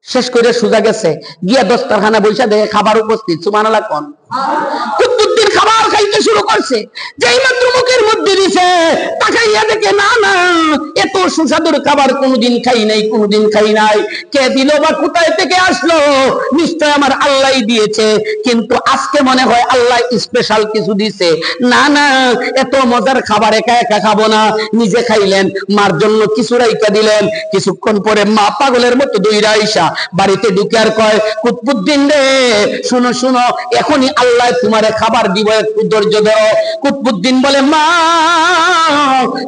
শেষ করে সোজা গেছে, গিয়া দস্তরখানা বৈশা দেখে খাবার উপস্থিত। সুবহানাল্লাহ কোন। কুতুবউদ্দিন খাবার খাইতে শুরু করছে, যেই মাত্র মুখের মধ্যে দিছে তাকাইয়া দেখে না না, এত সুস্বাদুর খাবার কোনোদিন খাই নাই, কোনোদিন খাই নাই। কে দিল বা কোথায় থেকে আসলো? নিশ্চয় আমার আল্লাহ দিয়েছে, কিন্তু আজকে মনে হয় আল্লাহ স্পেশাল কিছু দিছে। না না, এত মজার খাবার একা একা খাবো না। নিজে খাইলেন, মার জন্য কিছু রাইখা দিলেন। কিছুক্ষণ পরে মা পাগলের মতো দইরা আইসা বাড়িতে ঢুকে আর কয়, কুতুবউদ্দিন রে শুনো শুনো, এখনই আল্লাহ তোমারে খাবার দিব, একটু ধৈর্য ধরো। কুতুবউদ্দিন বলে, মা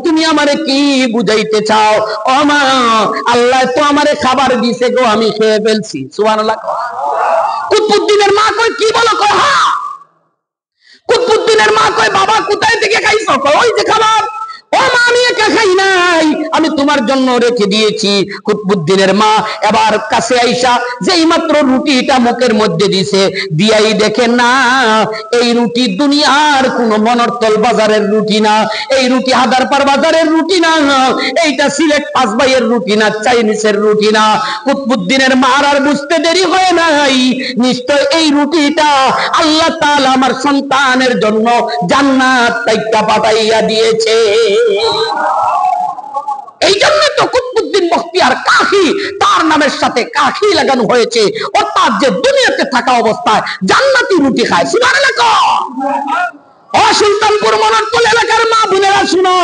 তুমি আমারে কি বুঝাইতে চাও? ও মা, আল্লাহ তো আমারে খাবার দিছে গো, আমি খেয়ে ফেলছি। সুবহানাল্লাহ। কুতুবউদ্দিনের মা কয়, কি বলো? কয় হ্যাঁ। কুতুবউদ্দিনের মা কয়, বাবা কোথায় থেকে খাইছো? কয় ওই যে খাবার। ও মা, আমি একা খাই নাই, আমি তোমার জন্য রেখে দিয়েছি। কুতুবউদ্দিনের মা এবার কাছে আইসা যেই মাত্র রুটিটা মুখের মধ্যে দিছে, দিয়াই দেখে না, এই রুটি দুনিয়ার কোন মনরতল বাজারের রুটি না, এই রুটি হাদারপাড় বাজারের রুটি না, এইটা সিলেট পাঁচবাইয়ের রুটি না, চাইনিজের রুটি না। কুতুবউদ্দিনের মার আর বুঝতে দেরি হয় নাই, নিশ্চয় এই রুটিটা আল্লাহ তাআলা আমার সন্তানের জন্য জান্নাত থেকে পাঠাইয়া দিয়েছে। এই জন্য তো কুতুবউদ্দিন বখতিয়ার কাকি, তার নামের সাথে কাকি লাগানো হয়েছে, অর্থাৎ যে দুনিয়াতে থাকা অবস্থায় জান্নাতি রুটি খায়। সুবহানাল্লাহ। ও সুলতানপুর মনরতল এলাকার মা বোনেরা শুনো,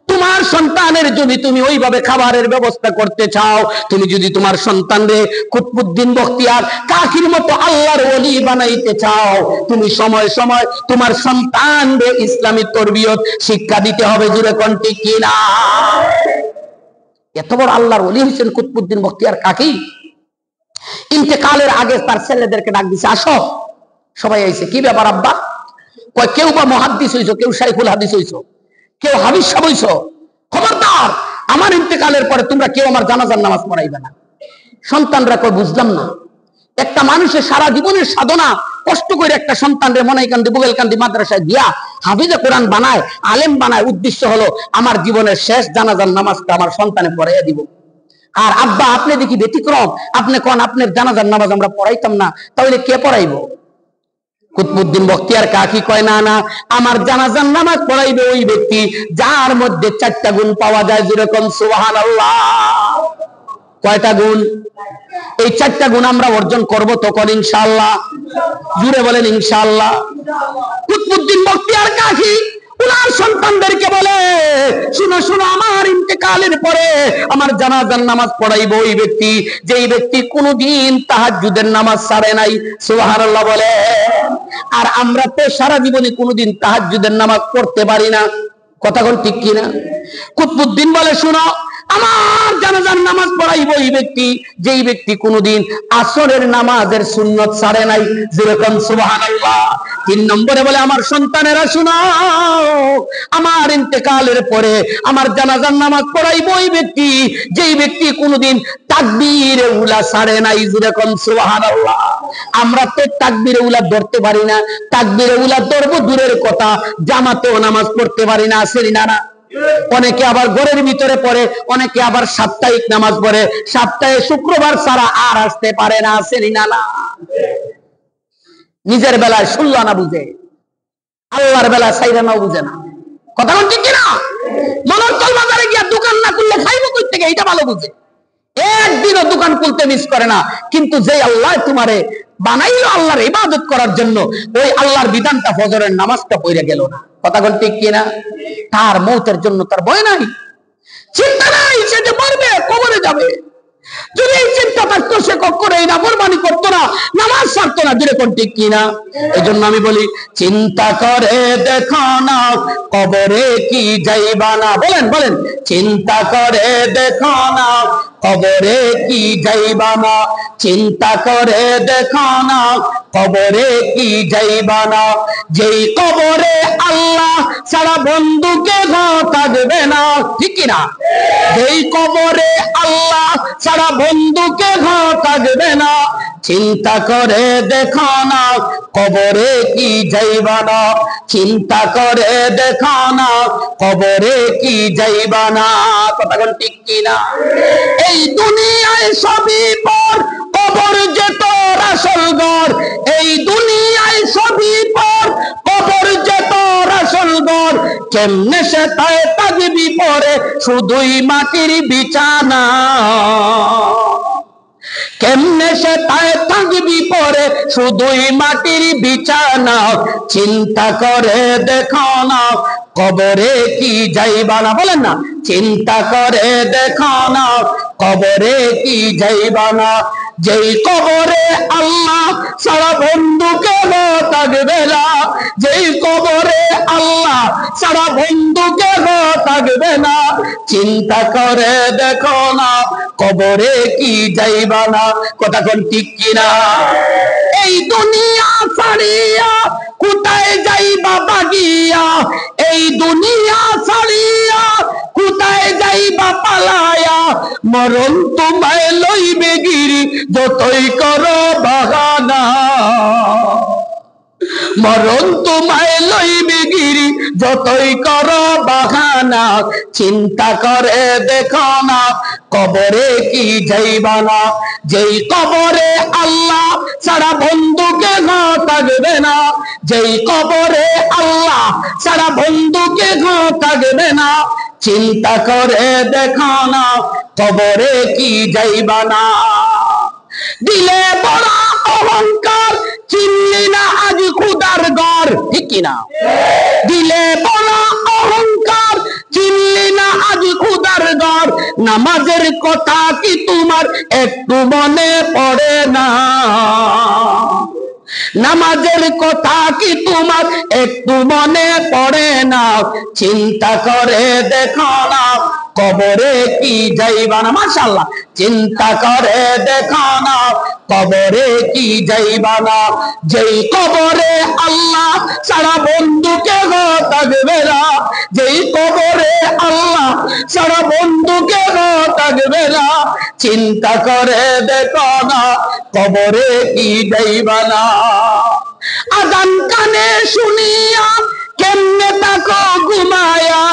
তোমার সন্তানের যদি তুমি ওইভাবে খাবারের ব্যবস্থা করতে চাও, তুমি যদি তোমার সন্তানরে কুতুবউদ্দিন বখতিয়ার কাকির মতো আল্লাহর ওলি বানাইতে চাও, তুমি সময় সময় তোমার সন্তানরে ইসলামী তরবিয়ত শিক্ষা দিতে হবে। জুড়ে কোন ঠিক কিনা? এত বড় আল্লাহর ওলি হয়েছেন কুতুবউদ্দিন বখতিয়ার কাকি। ইন্তেকালের আগে তার ছেলেদেরকে ডাক দিছে, আসো। সবাই আইছে। কি ব্যাপার আব্বা? কয়, কেউ বা মুহাদ্দিস হইছো, কেউ শাইখুল হাদিস হইছো, কেউ হাফিজ সাহেব হইছো, খবরদার আমার ইন্তেকালের পরে তোমরা কেউ আমার জানাজার নামাজ পড়াইবে না। সন্তানরা কয়, বুঝলাম না। একটা মানুষের সারা জীবনের সাধনা কষ্ট করে একটা সন্তানরে মনাইকান্দি বুগেলকান্দি মাদ্রাসায় দিয়া হাফিজে কোরআন বানায়, আলেম বানায়, উদ্দেশ্য হলো আমার জীবনের শেষ জানাজার নামাজটা আমার সন্তানে পড়াইয়া দিব। আর আব্বা আপনি দেখি ব্যতিক্রম, আপনি কোন আপনার জানাজার নামাজ আমরা পড়াইতাম না, তাহলে কে পড়াইবো? কুতুবউদ্দিন বখতিয়ার কাকি কয়, না না, আমার জানাজার নামাজ পড়াইবে ওই ব্যক্তি যার মধ্যে 4টা গুণ পাওয়া যায়। যেরকম সুবহানাল্লাহ। কয়টা গুণ? এই 4টা গুণ আমরা অর্জন করব তখন ইনশাআল্লাহ। জুড়ে বলেন ইনশাআল্লাহ। কুতুবউদ্দিন বখতিয়ার কাকি উনার সন্তানদেরকে বলে, শুনো শুনো, আমার ইন্তেকালের পরে আমার জানাজার নামাজ পড়াইবো ওই ব্যক্তি যেই ব্যক্তি কোনদিন তাহাজ্জুদের নামাজ ছাড়ে নাই। সুবহানাল্লাহ বলে। আর আমরা তো সারা জীবনে কোনদিন তাহাজ্জুদের নামাজ পড়তে পারি না। কথা কোন ঠিক কিনা? কুতুবউদ্দিন বলে, শুনো, আমার জানাজার নামাজ পড়াইবো ওই ব্যক্তি যেই ব্যক্তি কোনদিন আসরের নামাজের সুন্নত ছাড়ে নাই। যেরকম সুবহানাল্লাহ। 3 নম্বরে বলে, আমার সন্তানেরা শুনো, আমার ইন্তেকালের পরে আমার জানাজার নামাজ পড়াইবো ওই ব্যক্তি যেই ব্যক্তি কোনদিন তাকবীরে উলা ছাড়ে নাই। যেরকম সুবহানাল্লাহ। আমরা তো তাকবীরে উলা ধরতে পারি না, তাকবীরে উলা ধরবো দূরের কথা, জামাতেও নামাজ পড়তে পারি না। আসেনি না? অনেকে আবার ঘরের ভিতরে পড়ে, অনেকে আবার সাপ্তাহিক নামাজ পড়ে, সপ্তাহে শুক্রবার ছাড়া আর আসতে পারে না। আসেনি না? নিজের বেলায় শুনলো না বুঝে, আল্লাহর বেলায় সাইরা নাও বুঝে না। কথা কোন ঠিক কিনা? মনরতল বাজারে গিয়া দোকান না খুললে খাইবো কই থেকে, এটা ভালো বুঝে। একদিনও দোকান খুলতে মিস করে না। কিন্তু যে আল্লাহ তোমারে বানাইলো আল্লাহর ইবাদত করার জন্য, ওই আল্লাহর বিধানটা ফজরের নামাজটা পড়ে গেল না। কথা কোন ঠিক কিনা? তার মৌতের জন্য তার ভয় নাই, চিন্তা নাই, সে যে মরবে, কবরে যাবে। যদি এই চিন্তা থাকতো, সে কখনো এই নাফরমানি করতো না, নামাজ ছাড়তো না। দিলে কোন ঠিক কিনা? এই জন্য আমি বলি, চিন্তা করে দেখো না কবরে কি যাইবা না। বলেন বলেন, চিন্তা করে দেখো না কবরে কি যাইবা না, চিন্তা করে দেখো না কবরে কি যাইবা না। যেই কবরে আল্লাহ ছাড়া বন্ধুকে থাকবে না। ঠিক কিনা? যেই কবরে আল্লাহ ছাড়া বন্ধুকে থাকবে না, চিন্তা করে দেখো না কবরে কি যাইবা না, চিন্তা করে দেখো না কবরে কি যাইবা না। কথা কোন ঠিক কিনা? এই দুনিয়ায় সবই পর, কবর যে তোর আসল ঘর। এই দুনিয়ায় সবই পর, কবর যে তোর আসল ঘর। কেমনে সে তাই থাকবি পরে শুধুই মাটির বিছানা। কেমনে সে তাই থাকবি পরে শুধুই মাটির বিছানা। চিন্তা করে দেখো না কবরে কি যাইবা না। বলেন না, চিন্তা করে দেখো না কবরে কি যাইবা না। যেই কবরে আল্লাহ সারা বন্ধু কেন থাকবে না। যেই কবরে আল্লাহ সারা বন্ধু কেন থাকবে না। চিন্তা করে দেখো না কবরে কি যাইবা না। কথা কোন ঠিক কিনা? এই দুনিয়া ছাড়িয়া কোথায় যাইবা বাগিয়া। এই দুনিয়া ছাড়িয়া কোথায় যাইবা পালায়া। মরণ তোমায় লইবে গিরি যতই করো বাহানা। মরণ তোমায় লইবে গিরি যতই করো বাহানা। চিন্তা করে দেখো না কবরে কি যাইবা না। যেই কবরে আল্লাহ সারা বন্ধুকে না থাকবে না। যেই কবরে আল্লাহ সারা বন্ধুকে না থাকবে না। চিন্তা করে দেখো না কবরে কি যাইবা না। দিলে বড় অহংকার, চিনলি না আজ খুদার ঘর। ঠিক কিনা? দিলে বড় অহংকার, চিনলি না আজ খুদার ঘর। নামাজের কথা কি তোমার একটু মনে পড়ে না। নামাজের কথা কি তোমার একটু মনে পড়ে না। চিন্তা করে দেখো না কবরে কি যাইবা না। মাশাআল্লাহ, চিন্তা করে দেখো না কবরে কি যাইবা না। যেই কবরে আল্লাহ সারা বন্ধুকে গো থাকবে না। যেই কবরে আল্লাহ সারা বন্ধুকে গো থাকবে না। চিন্তা করে দেখো না কবরে কি যাইবা না। আজান কানে শুনিয়া কেমনে তাকো ঘুমায়া।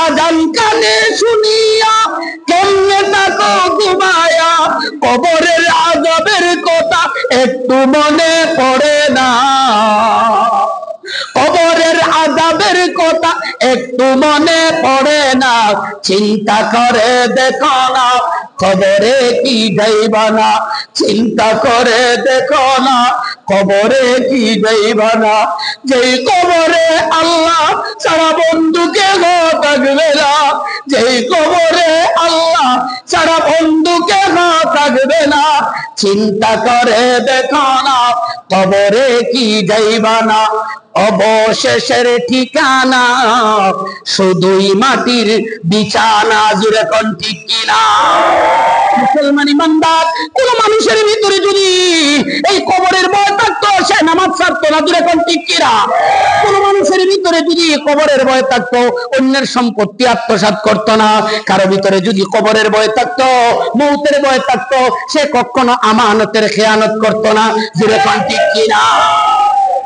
আজান কানে শুনিয়া কেমনে তাকো ঘুমায়া। কবরের আযাবের কথা একটু মনে পড়ে না। কবরের আযাবের কথা একটু মনে পড়ে না। চিন্তা করে দেখো না কবরে কি যাইবা না। চিন্তা করে দেখো না কবরে কি যাইবা না। যেই কবরে আল্লাহ সারা বন্ধুকে গো থাকবে না। যেই কবরে আল্লাহ সারা বন্ধুকে গো থাকবে না। চিন্তা করে দেখো না কবরে কি যাইবা না। অবশেষের ঠিকানা শুধুই মাটির বিছানা। জুড়ে কোন ঠিক কিনা? মুসলমান ইমানদার, কোন মানুষের ভিতরে যদি এই কবরের ভয় থাকতো সে নামাজ ছাড়তো না। জুড়ে কোন ঠিক কিনা? কোন মানুষের ভিতরে যদি কবরের ভয় থাকতো অন্যের সম্পত্তি আত্মসাৎ করতো না। কারো ভিতরে যদি কবরের ভয় থাকতো, মৌতের ভয় থাকতো, সে কখনো আমানতের খেয়ানত করতো না। জুড়ে কোন ঠিক কিনা?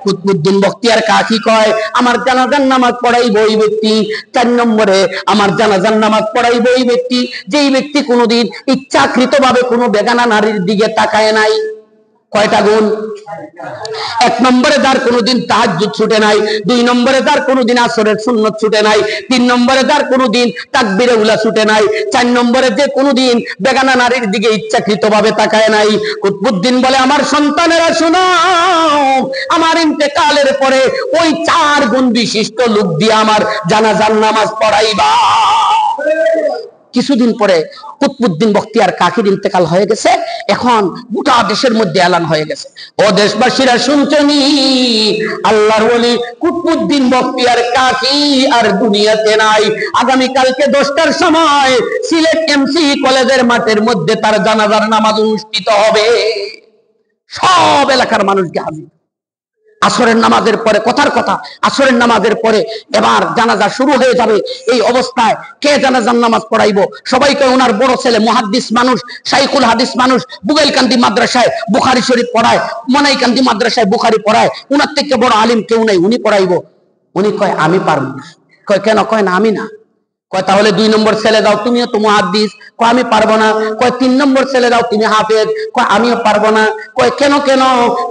কুতুবউদ্দিন বখতিয়ার কাকি কয়, আমার জানাজার নামাজ পড়াইব ওই ব্যক্তি। 4 নম্বরে আমার জানাজার নামাজ পড়াইব ওই ব্যক্তি যেই ব্যক্তি কোনোদিন ইচ্ছাকৃতভাবে কোনো বেগানা নারীর দিকে তাকায় নাই। কয়টা গুণ? 1 নম্বরে যার কোনোদিন তাহাজ্জুদ ছুটে নাই। 2 নম্বরে যার কোনোদিন আসরের সুন্নত ছুটে নাই। 3 নম্বরে যার কোনোদিন তাকবীরে উলা ছুটে নাই। 4 নম্বরে যে কোনোদিন বেগানা নারীর দিকে ইচ্ছাকৃতভাবে তাকায় নাই। কুতুবউদ্দিন বলে, আমার সন্তানেরা শোনো, আমার ইন্তেকালের পরে ওই 4 গুণ বিশিষ্ট লোক দিয়ে আমার জানাজার নামাজ পড়াইবা। কিছুদিন পরে কুতুবউদ্দিন বখতিয়ার কাকির ইন্তেকাল হয়ে গেছে। এখন গোটা দেশের মধ্যে এলান হয়ে গেছে, ও দেশবাসীরা শুনছেনি, আল্লাহর ওলি কুতুবউদ্দিন বখতিয়ার কাকি আর দুনিয়াতে নাই। আগামী কালকে 10টার সময় সিলেট এমসি কলেজের মাঠের মধ্যে তার জানাজার নামাজ অনুষ্ঠিত হবে। সব এলাকার মানুষকে হাজির। আসরের নামাজের পরে, কথার কথা, আসরের নামাজের পরে এবার জানাজা শুরু হয়ে যাবে। এই অবস্থায় কে জানাজার নামাজ পড়াইবো? সবাইকে ওনার বড় ছেলে মুহাদ্দিস মানুষ, শাইখুল হাদিস মানুষ, বুগাইলকান্দি মাদ্রাসায় বুখারী শরীফ পড়ায়, মনাইকান্দি মাদ্রাসায় বুখারী পড়ায়, উনার থেকে বড় আলিম কেউ নাই, উনি পড়াইবো। উনি কয় আমি পারবো না। কয় কেন? কয় না আমি না। কয় তাহলে 2 নম্বর ছেলে দাও, তুমিও তো মুহাদ্দিস। কয় আমি পারবো না। কয় 3 নম্বর ছেলে দাও, তুমি হাফেজ। কয় আমিও পারবো না। কয় কেন কেন?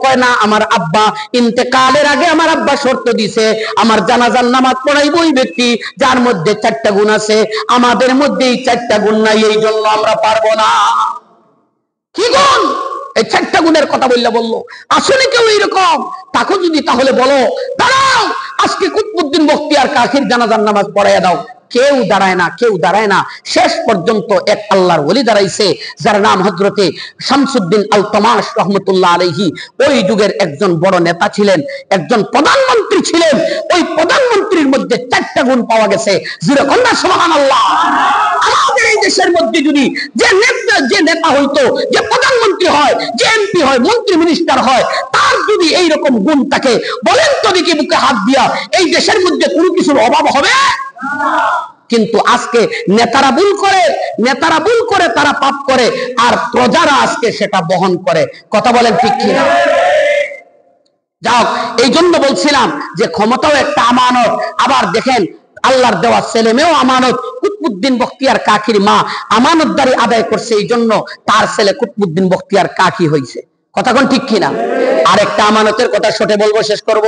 কয় না আমার আব্বা ইন্তেকালের আগে আমার আব্বা শর্ত দিছে আমার জানাজার নামাজ পড়াইবো ওই ব্যক্তি যার মধ্যে 4টা গুণ আছে, আমাদের মধ্যে এই 4টা গুণ নাই, এই জন্য আমরা পারবো না। কি গুণ? এই 4টা গুণের কথা বললো। আসলে কেউ এইরকম তাকে যদি তাহলে বলো দাঁড়াও আজকে কুতুবউদ্দিন বখতিয়ার কাকির জানাজার নামাজ পড়াইয়া দাও, কেউ দাঁড়ায় না, কেউ দাঁড়ায় না। শেষ পর্যন্ত এক আল্লাহর ওলি দাঁড়াইছে, যার নাম হযরতে শামসুদ্দিন আল তামাশ রহমতুল্লাহ আলাইহি। ওই যুগের একজন বড় নেতা ছিলেন, একজন প্রধানমন্ত্রী ছিলেন। ওই প্রধানমন্ত্রীর মধ্যে 4টা গুণ পাওয়া গেছে। জোরে কন্যা সুবহানাল্লাহ। আমাদের এই দেশের মধ্যে যদি যে নেতা হইতো, যে প্রধানমন্ত্রী হয়, যে এমপি হয়, মন্ত্রী মিনিস্টার হয়, তার যদি এইরকম গুণ থাকে, বলেন তো দেখি বুকে হাত দিয়া এই দেশের মধ্যে কোনো কিছুর অভাব হবে? কিন্তু আজকে নেতারা ভুল করে তারা পাপ করে, আর প্রজারা আজকে সেটা বহন করে। কথা বলেন ঠিক কিনা? যাও, এই জন্য বলছিলাম যে ক্ষমতাও একটা আমানত। আবার দেখেন আল্লাহর দেওয়া ছেলে মেয়েও আমানত। কুতুবউদ্দিন বখতিয়ার কাকির মা আমানতদারি আদায় করছে, এই জন্য তার ছেলে কুতুবউদ্দিন বখতিয়ার কাকি হয়েছে। কথা কোন ঠিক কিনা? আর একটা আমানতের কথা শর্টে বলবো, শেষ করব।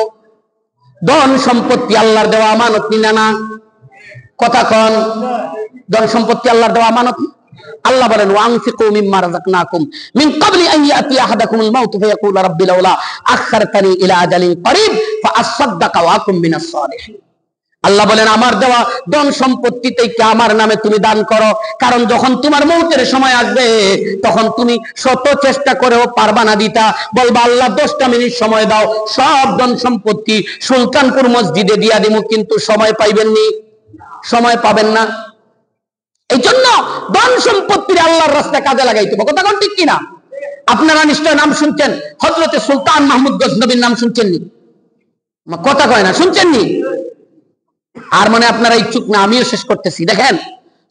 ধন সম্পত্তি আল্লাহর দেওয়া আমানত নিনা না? কথা কন, ধন সম্পত্তি আল্লাহর দেওয়া আমানত। আল্লাহ বলেন ওয়ানফিকু মিম্মা রাযাকনাকুম মিন ক্বাবলি আন ইয়াতি আহাদাকুমুল মাউত ফায়াকুল রাব্বি লাউলা আখখারতানি ইলা আজালিন করিব ফাআসাদদাকা ওয়া আকুম মিনাস সালিহিন। আল্লাহ বলেন আমার দেওয়া ধন সম্পত্তি থেকে আমার নামে তুমি দান করো, কারণ যখন তোমার মৌতের সময় আসবে তখন তুমি শত চেষ্টা করেও পারবা না দিতা। বলবা আল্লাহ 10টা মিনিট সময় দাও, সব ধন সম্পত্তি সুলতানপুর মসজিদে দিয়া দিব, কিন্তু সময় পাইবেননি, সময় পাবেন না। এই জন্য ধন সম্পত্তির আল্লাহর রাস্তায় কাজে লাগাইতে হবে। কথা কোন ঠিক কিনা? আপনারা নিশ্চয় নাম শুনছেন, হযরতে সুলতান মাহমুদ গজনবীর নাম শুনছেননি? কথা কয় না, শুনছেননি? আর মনে আপনারা ইচ্ছুক না, আমিও শেষ করতেছি। দেখেন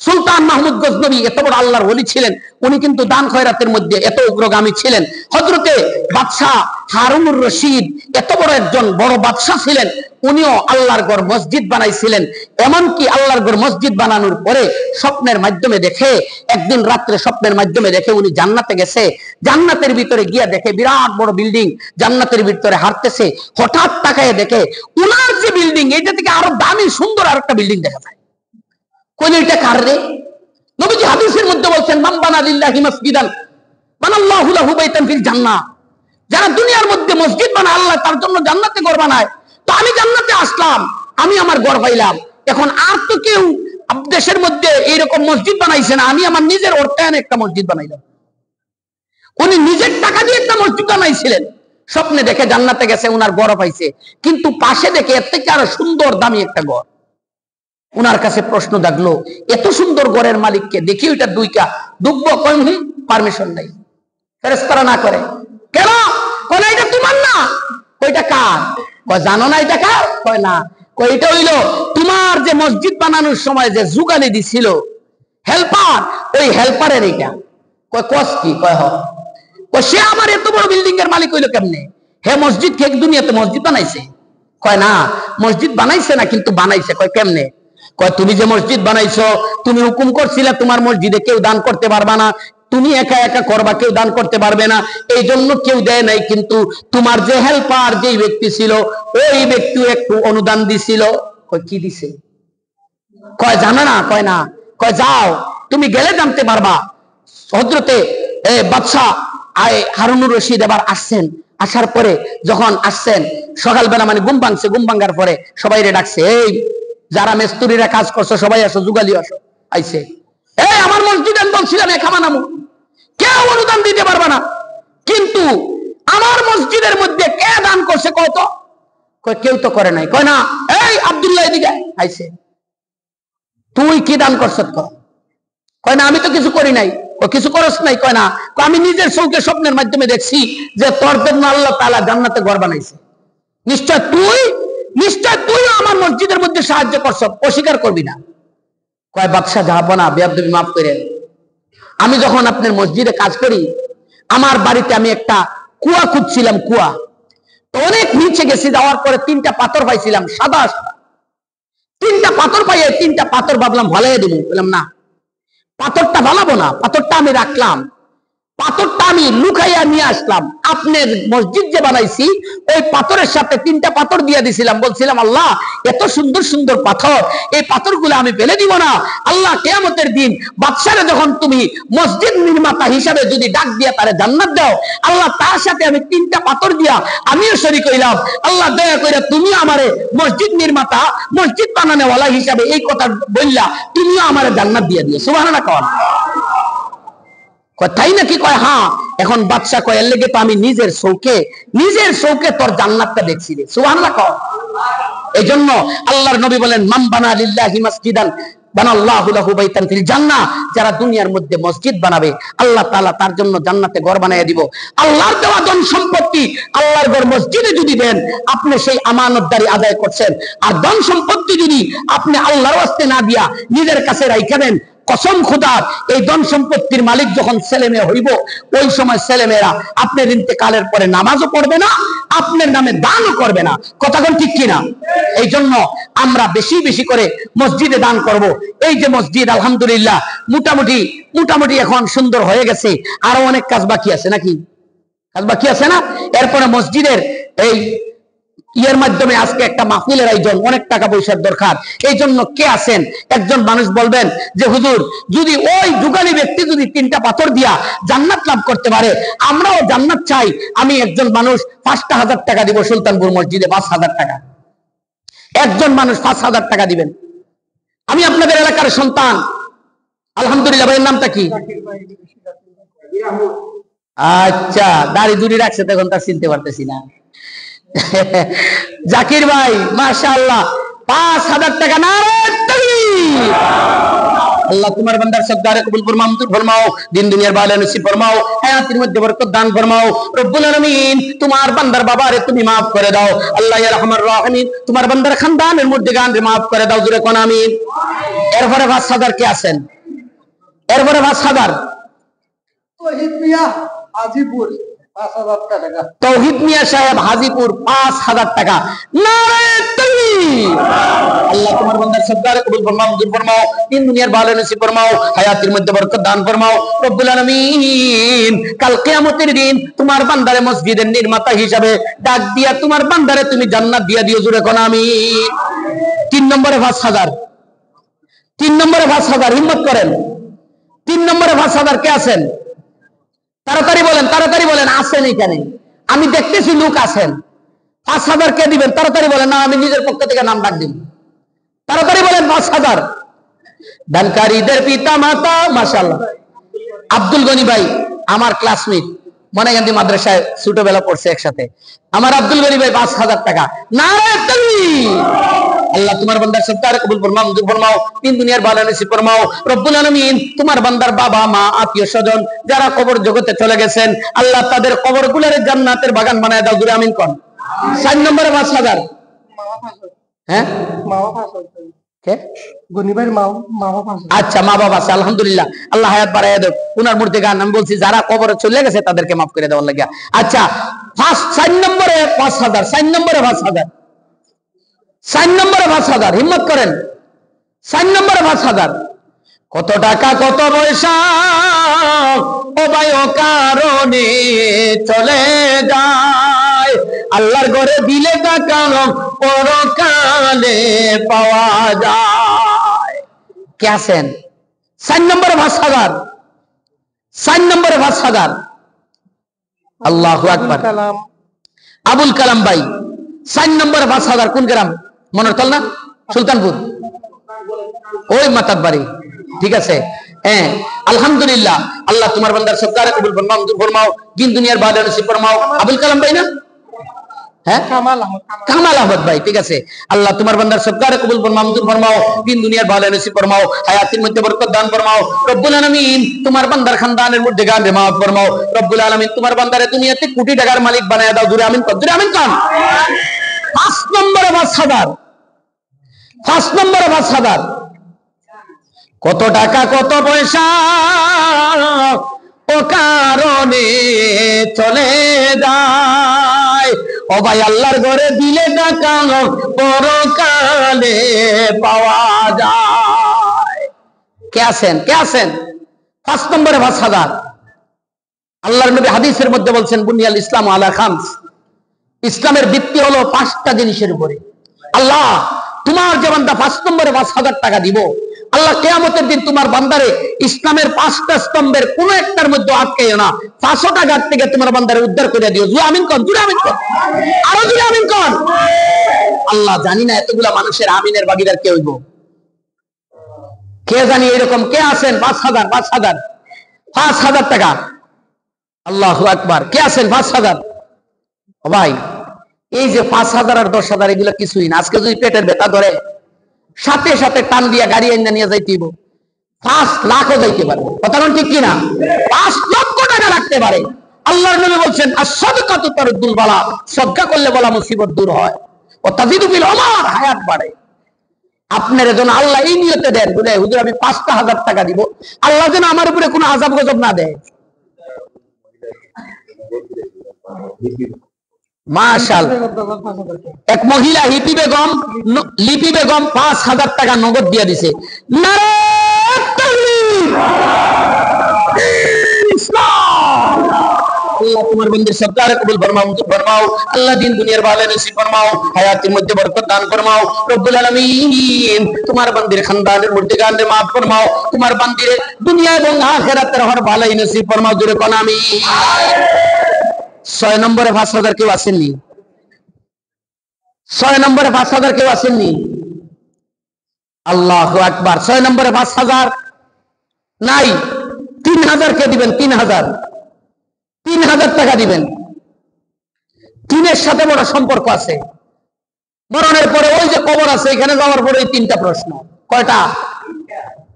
সুলতান মাহমুদ গজনবী এত বড় আল্লাহর ওলি ছিলেন, উনি কিন্তু দান খয়রাতের মধ্যে এত উগ্রগামী ছিলেন। হযরতে বাদশাহ হারুনুর রশিদ এত বড় একজন বড় বাদশাহ ছিলেন, উনিও আল্লাহর ঘর মসজিদ বানাইছিলেন। এমনকি আল্লাহর ঘর মসজিদ বানানোর পরে স্বপ্নের মাধ্যমে দেখে, একদিন রাত্রে স্বপ্নের মাধ্যমে দেখে উনি জান্নাতে গেছে। জান্নাতের ভিতরে গিয়া দেখে বিরাট বড় বিল্ডিং, জান্নাতের ভিতরে হাঁটতেছে। হঠাৎ তাকায় দেখে উনার যে বিল্ডিং, এটা থেকে আরো দামি সুন্দর আরেকটা বিল্ডিং দেখা যায়। কোন এটা কার রে? নবীজি হাদিসের মধ্যে বলছেন মান বানা লিল্লাহি মাসজিদান বানাল্লাহু লাহু বাইতান ফিল জান্নাহ। যারা দুনিয়ার মধ্যে মসজিদ বানায়, আল্লাহ তার জন্য জান্নাতে ঘর বানায়। তো আমি জান্নাতে আসলাম, আমি আমার ঘর পাইলাম, এখন আর তো কেউ দেশের মধ্যে এইরকম মসজিদ বানাইছে না, আমি আমার নিজের অর্থায়নে একটা মসজিদ বানাইলাম। উনি নিজের টাকা দিয়ে একটা মসজিদ বানাইছিলেন। স্বপ্নে দেখে জান্নাতে গেছে, উনার ঘর পাইছে, কিন্তু পাশে দেখে এর থেকে আরো সুন্দর দামি একটা ঘর। উনার কাছে প্রশ্ন জাগলো, এত সুন্দর ঘরের মালিককে দেখি ওইটা দুইটা ডুববো, পারমিশন নাই, ফেরেশতারা না করে। কেন? কয় এটা তোমার না। ওইটা কার? কয় জানো না এটা কার? কয় না। কয় এটা হইলো তোমার যে মসজিদ বানানোর সময় যে জুগালি দিছিল হেল্পার, ওই হেল্পারের এটা। কয় কস কি? কয় হ। কয় সে আমার এত বড় বিল্ডিং এর মালিক হইলো কেমনে? হে মসজিদ কে দুনিয়াতে মসজিদ বানাইছে? কয় না, মসজিদ বানাইছে না, কিন্তু বানাইছে। কয় কেমনে? কয় তুমি যে মসজিদ বানাইছো, তুমি হুকুম করছিলে তোমার মসজিদে কেউ দান করতে পারবা না, তুমি একা একা করবা, কেউ দান করতে পারবে না, এই জন্য কেউ দেয় নাই। কিন্তু তোমার যে হেল্পার, যেই ব্যক্তি ছিল, ওই ব্যক্তি একটু অনুদান দিছিল। কয় কি দিছে? কয় জানো না। কয় না। কয় যাও, তুমি গেলে জানতে পারবা। হযরতে বাদশাহ হারুনুর রশিদ এবার আসছেন। আসার পরে যখন আসছেন সকালবেলা, মানে ঘুম ভাঙছে, ঘুম ভাঙার পরে সবাই ডাকছে, এই যারা মেস্তুরিরা কাজ করছো সবাই আসো, যুগালি আসো। আইছে, এই আমার মসজিদে আমি বলছিলাম একা বানাবো, কেউ অনুদান দিতে পারবে না, কিন্তু আমার মসজিদের মধ্যে কে দান করছে কত? কয় কেউ তো করে নাই। কয় না, এই আব্দুল্লাহ এদিকে আইছে, তুই কি দান করছ? কয় না আমি তো কিছু করি নাই। ও কিছু করস নাই? কয় না। আমি নিজের চোখে স্বপ্নের মাধ্যমে দেখছি যে তোর জন্য আল্লাহ তাআলা জান্নাতে ঘর বানাইছে। নিশ্চয় তুই আমার মসজিদের মধ্যে সাহায্য করছ, অস্বীকার করবি না। কয় বাদশা যাবো না, বেয়াদবি মাফ করেন। আমি যখন আপনার মসজিদে কাজ করি, আমার বাড়িতে আমি একটা কুয়া খুঁজছিলাম, কুয়া তো অনেক নিচে গেছি, যাওয়ার পরে 3টা পাথর পাইছিলাম, সাদা 3টা পাথর পাইয়ে 3টা পাথর ভাবলাম ভালাই দেবো, বললাম না, পাথরটা ভালাবো না, পাথরটা আমি রাখলাম, পাথরটা আমি লুকাইয়া নিয়ে আসলাম। আপনার মসজিদ যে বানাইছি ওই পাথরের সাথে 3টা পাথর দিয়ে দিছিলাম, বলছিলাম আল্লাহ এত সুন্দর সুন্দর পাথর, এই পাথরগুলো আমি ফেলে দিব না। আল্লাহ কিয়ামতের দিন বাদশারে যখন তুমি মসজিদ নির্মাতা হিসাবে যদি ডাক দিয়া তারে জান্নাত দাও, আল্লাহ তার সাথে আমি 3টা পাথর দিয়া আমিও শরীক হইলাম। আল্লাহ দয়া করে তুমি আমারে মসজিদ নির্মাতা, মসজিদ বানানোওয়ালা হিসাবে এই কথা বললা, তুমিও আমারে জান্নাত দিয়ে দিও। সুবহানাল্লাহ। তাই নাকি? কয় হ্যাঁ। এখন বাদশা কয় এর লেগে তো আমি নিজের চৌকে তোর জান্নাতটা দেখছি রে। সুবহানাল্লাহ। এই জন্য আল্লাহর নবী বলেন মান বানা লিল্লাহি মাসজিদান বানাল্লাহু লাহু বাইতান ফিল জান্নাহ, যারা দুনিয়ার মধ্যে মসজিদ বানাবে আল্লাহ তাআলা তার জন্য জান্নাতে ঘর বানিয়ে দিব। আল্লাহর দেওয়া ধন সম্পত্তি আল্লাহর ঘর মসজিদে যদি দেন, আপনি সেই আমানতদারি আদায় করছেন। আর ধন সম্পত্তি যদি আপনি আল্লাহর ওয়াস্তে না দিয়া নিজের কাছে রাইখা দেন, কসম খোদার, এই ধন সম্পত্তির মালিক যখন ছেলে মেয়ে হইব, ওই সময় ছেলে মেয়েরা আপনার ইন্তেকালের পরে নামাজও পড়বে না, আপনার নামে দানও করবে না। কথা কোন ঠিক কিনা? এই জন্য আমরা বেশি বেশি করে মসজিদে দান করব। এই যে মসজিদ আলহামদুলিল্লাহ মোটামুটি এখন সুন্দর হয়ে গেছে, আরো অনেক কাজ বাকি আছে, নাকি কাজ বাকি আছে না? এরপরে মসজিদের এই ইয়ের মাধ্যমে আজকে একটা মাহফিলের আয়োজন, অনেক টাকা পয়সার দরকার। এই জন্য কে আছেন একজন মানুষ বলবেন যে হুজুর যদি ওই যুগালী ব্যক্তি যদি 3টা পাথর দিয়া জান্নাত লাভ করতে পারে, আমরাও জান্নাত চাই। আমি একজন মানুষ 5,000 টাকা দিব সুলতানপুর মসজিদে, 5,000 টাকা। একজন মানুষ 5,000 টাকা দিবেন। আমি আপনাদের এলাকার সন্তান, আলহামদুলিল্লাহ। ভাইয়ের নামটা কি? আচ্ছা, দাড়ি দুড়ি রাখছে তখন তার চিনতে পারতেছি না। জাকির ভাই মাশাআল্লাহ, 5,000 টাকা। নারে তাকবীর। আল্লাহ তোমার বান্দার সদকারে কবুল ফরমাও, মঞ্জুর ফরমাও, দিন দুনিয়ার ভালো নসিব ফরমাও, হায়াতের মধ্যে বরকত দান ফরমাও। রব্বুল আলামিন তোমার বান্দার বাবারে তুমি maaf করে দাও। আল্লাহ ইয়া রাহমার রাহিমিন তোমার বান্দার খানদানের মধ্যে গানরে maaf করে দাও। জোরে কোন আমিন। এরপরে 5,000 কে আছেন? এরপরে 5,000 তৌহিদ মিয়া হাজীপুর 5,000 টাকা। তৌহিদ মিয়া সাহেব হাজীপুর 5,000 টাকা। নারে তাকবীর। আল্লাহ তোমার বান্দার সদকারে কবুল ফরমাও, মঞ্জুর ফরমাও, দিন দুনিয়ার ভালো নসিব ফরমাও, হায়াতের মধ্যে বরকত দান ফরমাও। রব্বুল আলামিন কাল কিয়ামতের দিন তোমার বান্দারে মসজিদের নির্মাতা হিসাবে ডাক দিয়া তোমার বান্দারে তুমি জান্নাত দিয়া দিও। জোরে কোন আমিন। 3 নম্বরে 5,000, 3 নম্বরে 5,000, হিম্মত করেন। 3 নম্বরে 5,000 কে আছেন? তাড়াতাড়ি বলেন, তাড়াতাড়ি বলেন। আসেন এখানে, আমি দেখতেছি লোক আছেন। 5,000 কে দিবেন? তাড়াতাড়ি বলেন। না, আমি নিজের পক্ষ থেকে নাম ডাক দিব। তাড়াতাড়ি বলেন। 5,000 দানকারীদের পিতা মাতা। মাশাআল্লাহ। আব্দুল গনি ভাই আমার ক্লাসমেট, মনেগান্ধী মাদ্রাসায় ছোটবেলা পড়ছে একসাথে। আমার আব্দুল গনি ভাই 5,000 টাকা। নারে তাকবীর। আল্লাহ তোমার বান্দার সদকারে কবুল ফরমাও, মঞ্জুর ফরমাও, দিন দুনিয়ার ভালো নসিব ফরমাও। রব্বুল আলামিন তোমার বান্দার বাবা মা আত্মীয় স্বজন যারা কবর জগতে চলে গেছেন, আল্লাহ তাদের কবরগুলোরে জান্নাতের বাগান বানায় দাও। জোরে আমিন কোন। 4 নম্বরে 5,000। হ্যাঁ, কে? গনিবার মা বাবা। আচ্ছা, মা বাবা আছে, আলহামদুলিল্লাহ। আল্লাহ হায়াত বাড়াইয়া দেব। উনার মূর্তি গান আমি বলছি যারা কবরে চলে গেছে তাদেরকে মাফ করে দেওয়ার লাগিয়া। আচ্ছা, 4 নম্বরে 5,000, 4 নম্বরে 5,000, 4 নম্বরে 5,000, হিম্মত করেন। 4 নম্বরে 5,000। কত টাকা কত পয়সা ও ভাই ও কারণে চলে যায়, আল্লাহর ঘরে দিলে টাকা পরকালে পাওয়া যায়। কে আছেন? 4 নম্বরে 5,000, 4 নম্বরে 5,000। আল্লাহু আকবার। আবুল কালাম ভাই 4 নম্বরে 5,000। কোন গ্রাম? মনোরতল না? সুলতানপুর, ওই মাতার বাড়ি। ঠিক আছে, হ্যাঁ, আলহামদুলিল্লাহ। আল্লাহ তোমার বান্দার সদকারে কবুল ফরমাও, মঞ্জুর ফরমাও, দিন দুনিয়ার ভালো নসিব ফরমাও। আবুল কালাম ভাই না? হ্যাঁ, কামাল আহমদ ভাই। ঠিক আছে, আল্লাহ তোমার বান্দার সদকারে কবুল ফরমাও, মঞ্জুর ফরমাও, দিন দুনিয়ার ভালো নসিব ফরমাও, হায়াতের মধ্যে বরকত দান ফরমাও। রব্বুল আলামিন তোমার বান্দার খানদানের মধ্যে গানরে মাফ ফরমাও। রব্বুল আলামিন তোমার বান্দারে দুনিয়াতে কোটি টাকার মালিক বানায় দাও। জোরে আমিন কর, জোরে আমিন কর। 5 নম্বরে 5,000, 5 নম্বরে 5,000। কত টাকা কত পয়সা ও কারণে চলে যায়, ও ভাই আল্লাহর ঘরে দিলে টাকা পরকালে পাওয়া যায়। কে আছেন, কে আছেন? 5 নম্বরে 5,000। আল্লাহর নবী হাদিসের মধ্যে বলছেন, বুনিয়াল ইসলাম আলা খামস, ইসলামের ভিত্তি হলো 5টা জিনিসের উপরে। আল্লাহ তোমার যে বান্দা 5 নম্বরে 5,000 টাকা দিব, আল্লাহ কিয়ামতের দিন তোমার বান্দারে ইসলামের 5টা স্তম্ভের কোন একটার মধ্যে আটকাইও না, 500 টাকার থেকে তোমার বান্দারে উদ্ধার করে দিও। জুড়ে আমিন কর, জুড়ে আমিন কর, আরো জুড়ে আমিন কর। আল্লাহ জানি না এতগুলা মানুষের আমিনের ভাগিদার কে হইব, কে জানি এরকম কে আছেন? 5,000, 5,000, 5,000 টাকা। আল্লাহু আকবার। কে আছেন? 5,000। ভাই এই যে 5,000 আর 10,000 এগুলো কিছুই না। আজকে যদি পেটের ব্যথা ধরে সাথে সাথে টান দিয়া গাড়ি এনে নিয়ে যাইতে হইব, 5 লাখও যাইতে পারে। কথা বলেন ঠিক কিনা? 5 লক্ষ টাকা রাখতে পারে। আল্লাহর নবী বলছেন, আস-সাদকাতু তারুদ্দুল বালা, সদকা করলে বলা মুসিবত দূর হয়, ও তাজিদু বিল উমার, হায়াত বাড়ে। আপনার যেন আল্লাহ এই নিয়তে দেন, বলে হুজুর আমি 5,000 টাকা দিব, আল্লাহ যেন আমার উপরে কোনো আযাব গজব না দেয়। মাশাআল্লাহ। এক মহিলা লিপি বেগম 5,000 টাকা নগদ দিয়ে দিছে। নারে তাকবীর! আল্লাহ তোমার বন্দের সবদারে কবুল ফরমাও, মঞ্জুর ফরমাও। আল্লাহ দিন দুনিয়ার ভালো নসিব ফরমাও, হায়াতের মধ্যে বরকত দান ফরমাও। রব্বুল আলামিন তোমার বন্দের খানদানের মুর্দিগানকে maaf ফরমাও, তোমার বন্দের দুনিয়া এবং আখিরাতের হর ভালাই নসিব ফরমাও। জোরে কোন আমিন। 6 নম্বরে 5,000 কেউ আসেননি? 6 নম্বরে 5,000 কেউ আসেননি? আল্লাহু আকবার। 6 নম্বরে 5,000 নাই। 3,000 কে দিবেন? 3,000, 3,000 টাকা দিবেন। 3-এর সাথে বড় সম্পর্ক আছে। মরণের পরে ওই যে কবর আছে, এখানে যাওয়ার পরে 3টা প্রশ্ন। কয়টা?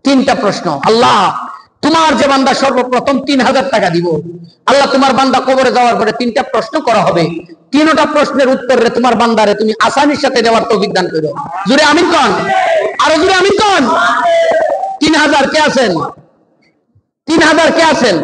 3টা প্রশ্ন। আল্লাহ তোমার যে বান্দা সর্বপ্রথম 3,000 টাকা দিব, আল্লাহ তোমার বান্দা কবরে যাওয়ার পরে 3টা প্রশ্ন করা হবে। 3টা প্রশ্নের উত্তরে তোমার বান্দারে তুমি আসানির সাথে দেওয়ার তৌফিক দান করো। জুড়ে আমিন কোন, আরো জুড়ে আমিন কোন। 3,000 কে আছেন? 3,000 কে আছেন?